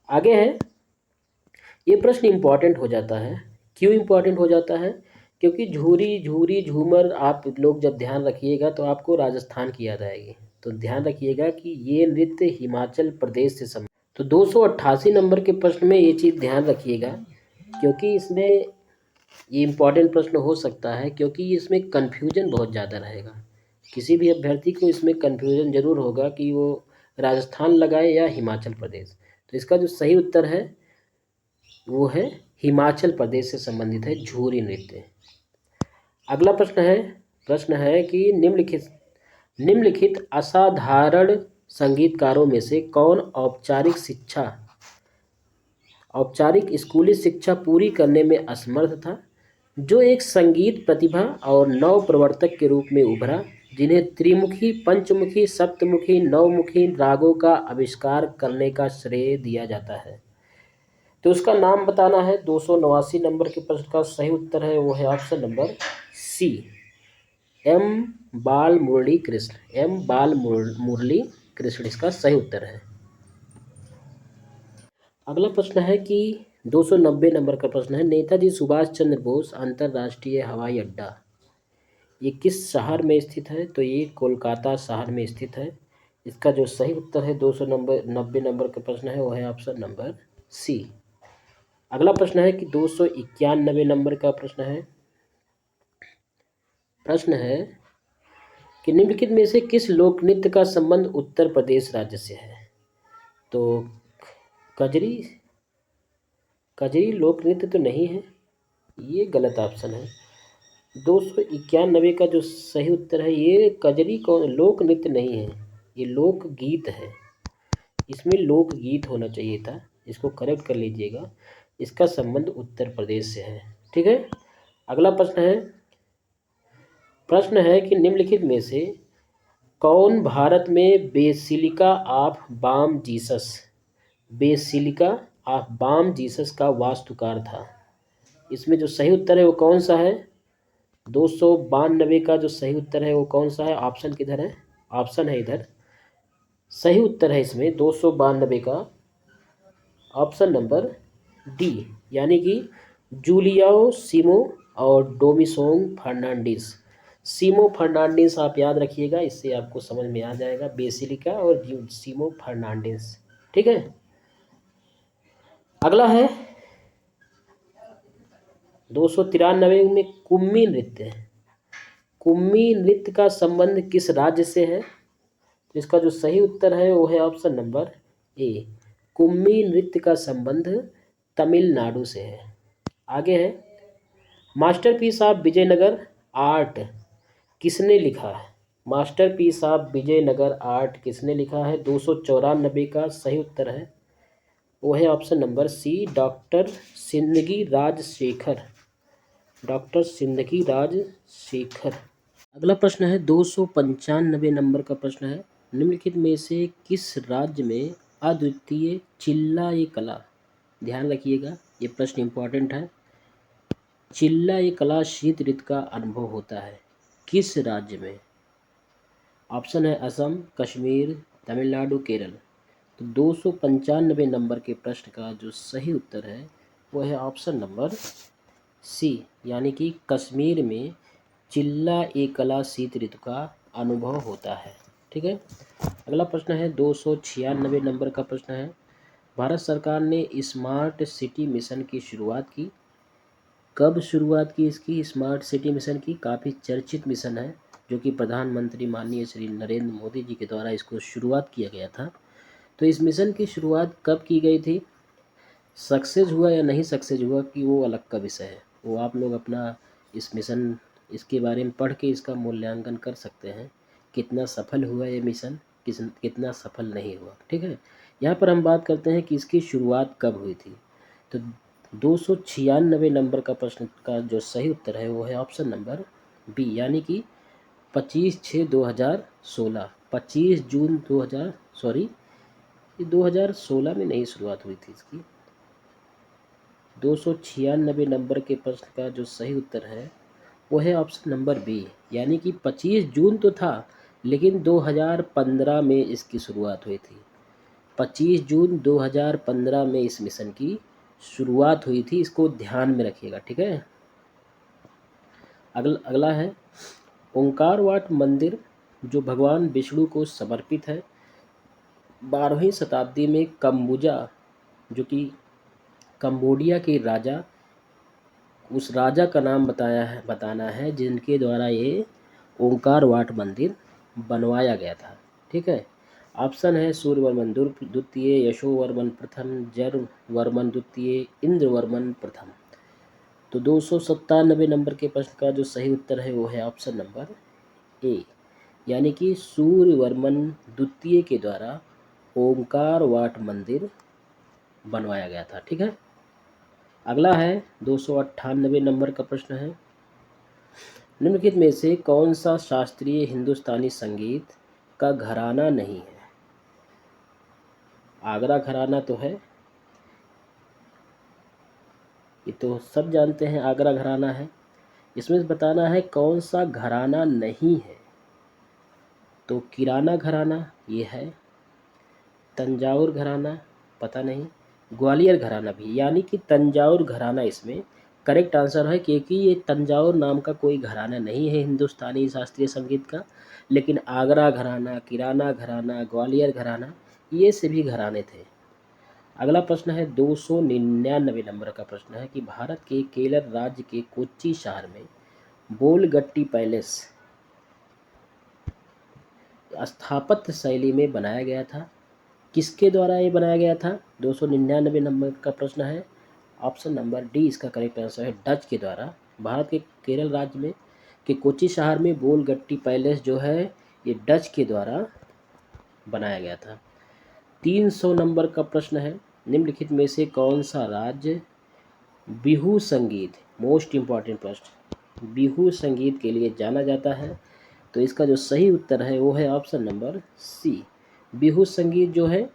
Speaker 1: आगे है, ये प्रश्न इंपॉर्टेंट हो जाता है। क्यों इंपॉर्टेंट हो जाता है? क्योंकि झूरी, झूरी, झूमर आप लोग जब ध्यान रखिएगा तो आपको राजस्थान की याद आएगी। तो ध्यान रखिएगा कि ये नृत्य हिमाचल प्रदेश से संबंधित। तो 288 नंबर के प्रश्न में ये चीज़ ध्यान रखिएगा, क्योंकि इसमें ये इम्पॉर्टेंट प्रश्न हो सकता है, क्योंकि इसमें कन्फ्यूजन बहुत ज़्यादा रहेगा। किसी भी अभ्यर्थी को इसमें कन्फ्यूजन जरूर होगा कि वो राजस्थान लगाए या हिमाचल प्रदेश। तो इसका जो सही उत्तर है वो है हिमाचल प्रदेश से संबंधित है झूरी नृत्य। अगला प्रश्न है कि निम्नलिखित असाधारण संगीतकारों में से कौन औपचारिक स्कूली शिक्षा पूरी करने में असमर्थ था, जो एक संगीत प्रतिभा और नव प्रवर्तक के रूप में उभरा, जिन्हें त्रिमुखी, पंचमुखी, सप्तमुखी, नवमुखी रागों का आविष्कार करने का श्रेय दिया जाता है? तो उसका नाम बताना है। 289 नंबर के प्रश्न का सही उत्तर है वो है ऑप्शन नंबर सी, एम बाल मुरली कृष्ण। एम बाल मुरली कृष्ण इसका सही उत्तर है। अगला प्रश्न है कि 290 नंबर का प्रश्न है, नेताजी सुभाष चंद्र बोस अंतर्राष्ट्रीय हवाई अड्डा ये किस शहर में स्थित है? तो ये कोलकाता शहर में स्थित है। इसका जो सही उत्तर है 290 नंबर का प्रश्न है वो है ऑप्शन नंबर सी। अगला प्रश्न है कि 291 नंबर का प्रश्न है कि निम्नलिखित में से किस लोक नृत्य का संबंध उत्तर प्रदेश राज्य से है? तो कजरी लोक नृत्य तो नहीं है, ये गलत ऑप्शन है। 291 का जो सही उत्तर है, ये कजरी लोक नृत्य नहीं है, ये लोक गीत है। इसमें लोक गीत होना चाहिए था, इसको करेक्ट कर लीजिएगा। इसका संबंध उत्तर प्रदेश से है, ठीक है। अगला प्रश्न है, प्रश्न है कि निम्नलिखित में से कौन भारत में Basilica of Bom Jesus Basilica of Bom Jesus का वास्तुकार था? इसमें जो सही उत्तर है वो कौन सा है? 292 का जो सही उत्तर है वो कौन सा है? ऑप्शन किधर है? ऑप्शन है इधर। सही उत्तर है इसमें 292 का ऑप्शन नंबर डी, यानी कि जूलियाओ सीमो और डोमिसोंग फर्नांडिस। सीमो फर्नांडिस आप याद रखिएगा, इससे आपको समझ में आ जाएगा बेसिलिका और सीमो फर्नांडिस। ठीक है, अगला है 293 में कुम्मी नृत्य। कुम्मी नृत्य का संबंध किस राज्य से है? इसका जो सही उत्तर है वो है ऑप्शन नंबर ए, कुम्मी नृत्य का संबंध तमिलनाडु से है। आगे है मास्टरपीस ऑफ विजयनगर आर्ट किसने लिखा है? मास्टरपीस ऑफ विजयनगर आर्ट किसने लिखा है? 294 का सही उत्तर है वो है option number C, doctor Sindgi Rajshekhar. Doctor Sindgi Rajshekhar. अगला प्रश्न है 295 नंबर का प्रश्न है, निम्नलिखित में से किस राज्य में अद्वितीय चिल्ला ए कला, ध्यान रखिएगा ये प्रश्न इंपॉर्टेंट है, चिल्ला ए कला शीत ऋतु का अनुभव होता है? किस राज्य में? ऑप्शन है असम, कश्मीर, तमिलनाडु, केरल। तो 295 नंबर के प्रश्न का जो सही उत्तर है वो है ऑप्शन नंबर सी, यानी कि कश्मीर में चिल्ला ए कला शीत ऋतु का अनुभव होता है। ठीक है, अगला प्रश्न है 296 नंबर का प्रश्न है, भारत सरकार ने स्मार्ट सिटी मिशन की शुरुआत की? कब शुरुआत की इसकी स्मार्ट सिटी मिशन की? काफ़ी चर्चित मिशन है जो कि प्रधानमंत्री माननीय श्री नरेंद्र मोदी जी के द्वारा इसको शुरुआत किया गया था। तो इस मिशन की शुरुआत कब की गई थी? सक्सेस हुआ या नहीं सक्सेस हुआ कि वो अलग का विषय है, वो आप लोग अपना इस मिशन इसके बारे में पढ़ के इसका मूल्यांकन कर सकते हैं, कितना सफल हुआ ये मिशन, कितना सफल नहीं हुआ। ठीक है, यहाँ पर हम बात करते हैं कि इसकी शुरुआत कब हुई थी। तो 296 नंबर का प्रश्न का जो सही उत्तर है वो है ऑप्शन नंबर बी, यानी कि 25/6/2016। 25 जून 2000 सॉरी, ये 2016 में नहीं शुरुआत हुई थी इसकी। 296 नंबर के प्रश्न का जो सही उत्तर है वो है ऑप्शन नंबर बी, यानी कि 25 जून तो था लेकिन 2015 में इसकी शुरुआत हुई थी। 25 जून 2015 में इस मिशन की शुरुआत हुई थी, इसको ध्यान में रखिएगा। ठीक है, अगला है ओंकार वाट मंदिर जो भगवान विष्णु को समर्पित है। 12वीं शताब्दी में कंबुजा जो कि कंबोडिया के राजा, उस राजा का नाम बताना है जिनके द्वारा ये ओंकार वाट मंदिर बनवाया गया था। ठीक है, ऑप्शन है सूर्यवर्मन द्वितीय, यशोवर्मन प्रथम, जयवर्मन द्वितीय, इंद्रवर्मन प्रथम। तो 297 नंबर के प्रश्न का जो सही उत्तर है वो है ऑप्शन नंबर ए, यानी कि सूर्यवर्मन द्वितीय के द्वारा ओंकार वाट मंदिर बनवाया गया था। ठीक है, अगला है 298 नंबर का प्रश्न है, निम्नलिखित में से कौन सा शास्त्रीय हिंदुस्तानी संगीत का घराना नहीं है? आगरा घराना तो है, ये तो सब जानते हैं आगरा घराना है, इसमें बताना है कौन सा घराना नहीं है। तो किराना घराना ये है, तंजावुर घराना पता नहीं, ग्वालियर घराना भी, यानी कि तंजावुर घराना इसमें करेक्ट आंसर है, क्योंकि ये तंजावुर नाम का कोई घराना नहीं है हिंदुस्तानी शास्त्रीय संगीत का, लेकिन आगरा घराना, किराना घराना, ग्वालियर घराना ये सभी घराने थे। अगला प्रश्न है 299 नंबर का प्रश्न है कि भारत के केरल राज्य के कोच्चि शहर में बोलगट्टी पैलेस स्थापत्य शैली में बनाया गया था? किसके द्वारा ये बनाया गया था? 299 नंबर का प्रश्न है, ऑप्शन नंबर डी इसका करेक्ट आंसर है, डच के द्वारा। भारत के केरल राज्य में के कोच्चि शहर में बोलगट्टी पैलेस जो है ये डच के द्वारा बनाया गया था। 300 नंबर का प्रश्न है, निम्नलिखित में से कौन सा राज्य बिहू संगीत, मोस्ट इम्पॉर्टेंट प्रश्न, बिहू संगीत के लिए जाना जाता है? तो इसका जो सही उत्तर है वो है ऑप्शन नंबर सी। बिहू संगीत जो है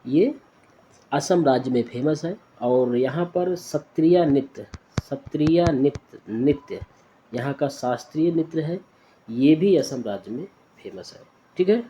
Speaker 1: ये असम राज्य में फेमस है और यहाँ पर सत्रिया नृत्य यहाँ का शास्त्रीय नृत्य है, ये भी असम राज्य में फेमस है। ठीक है।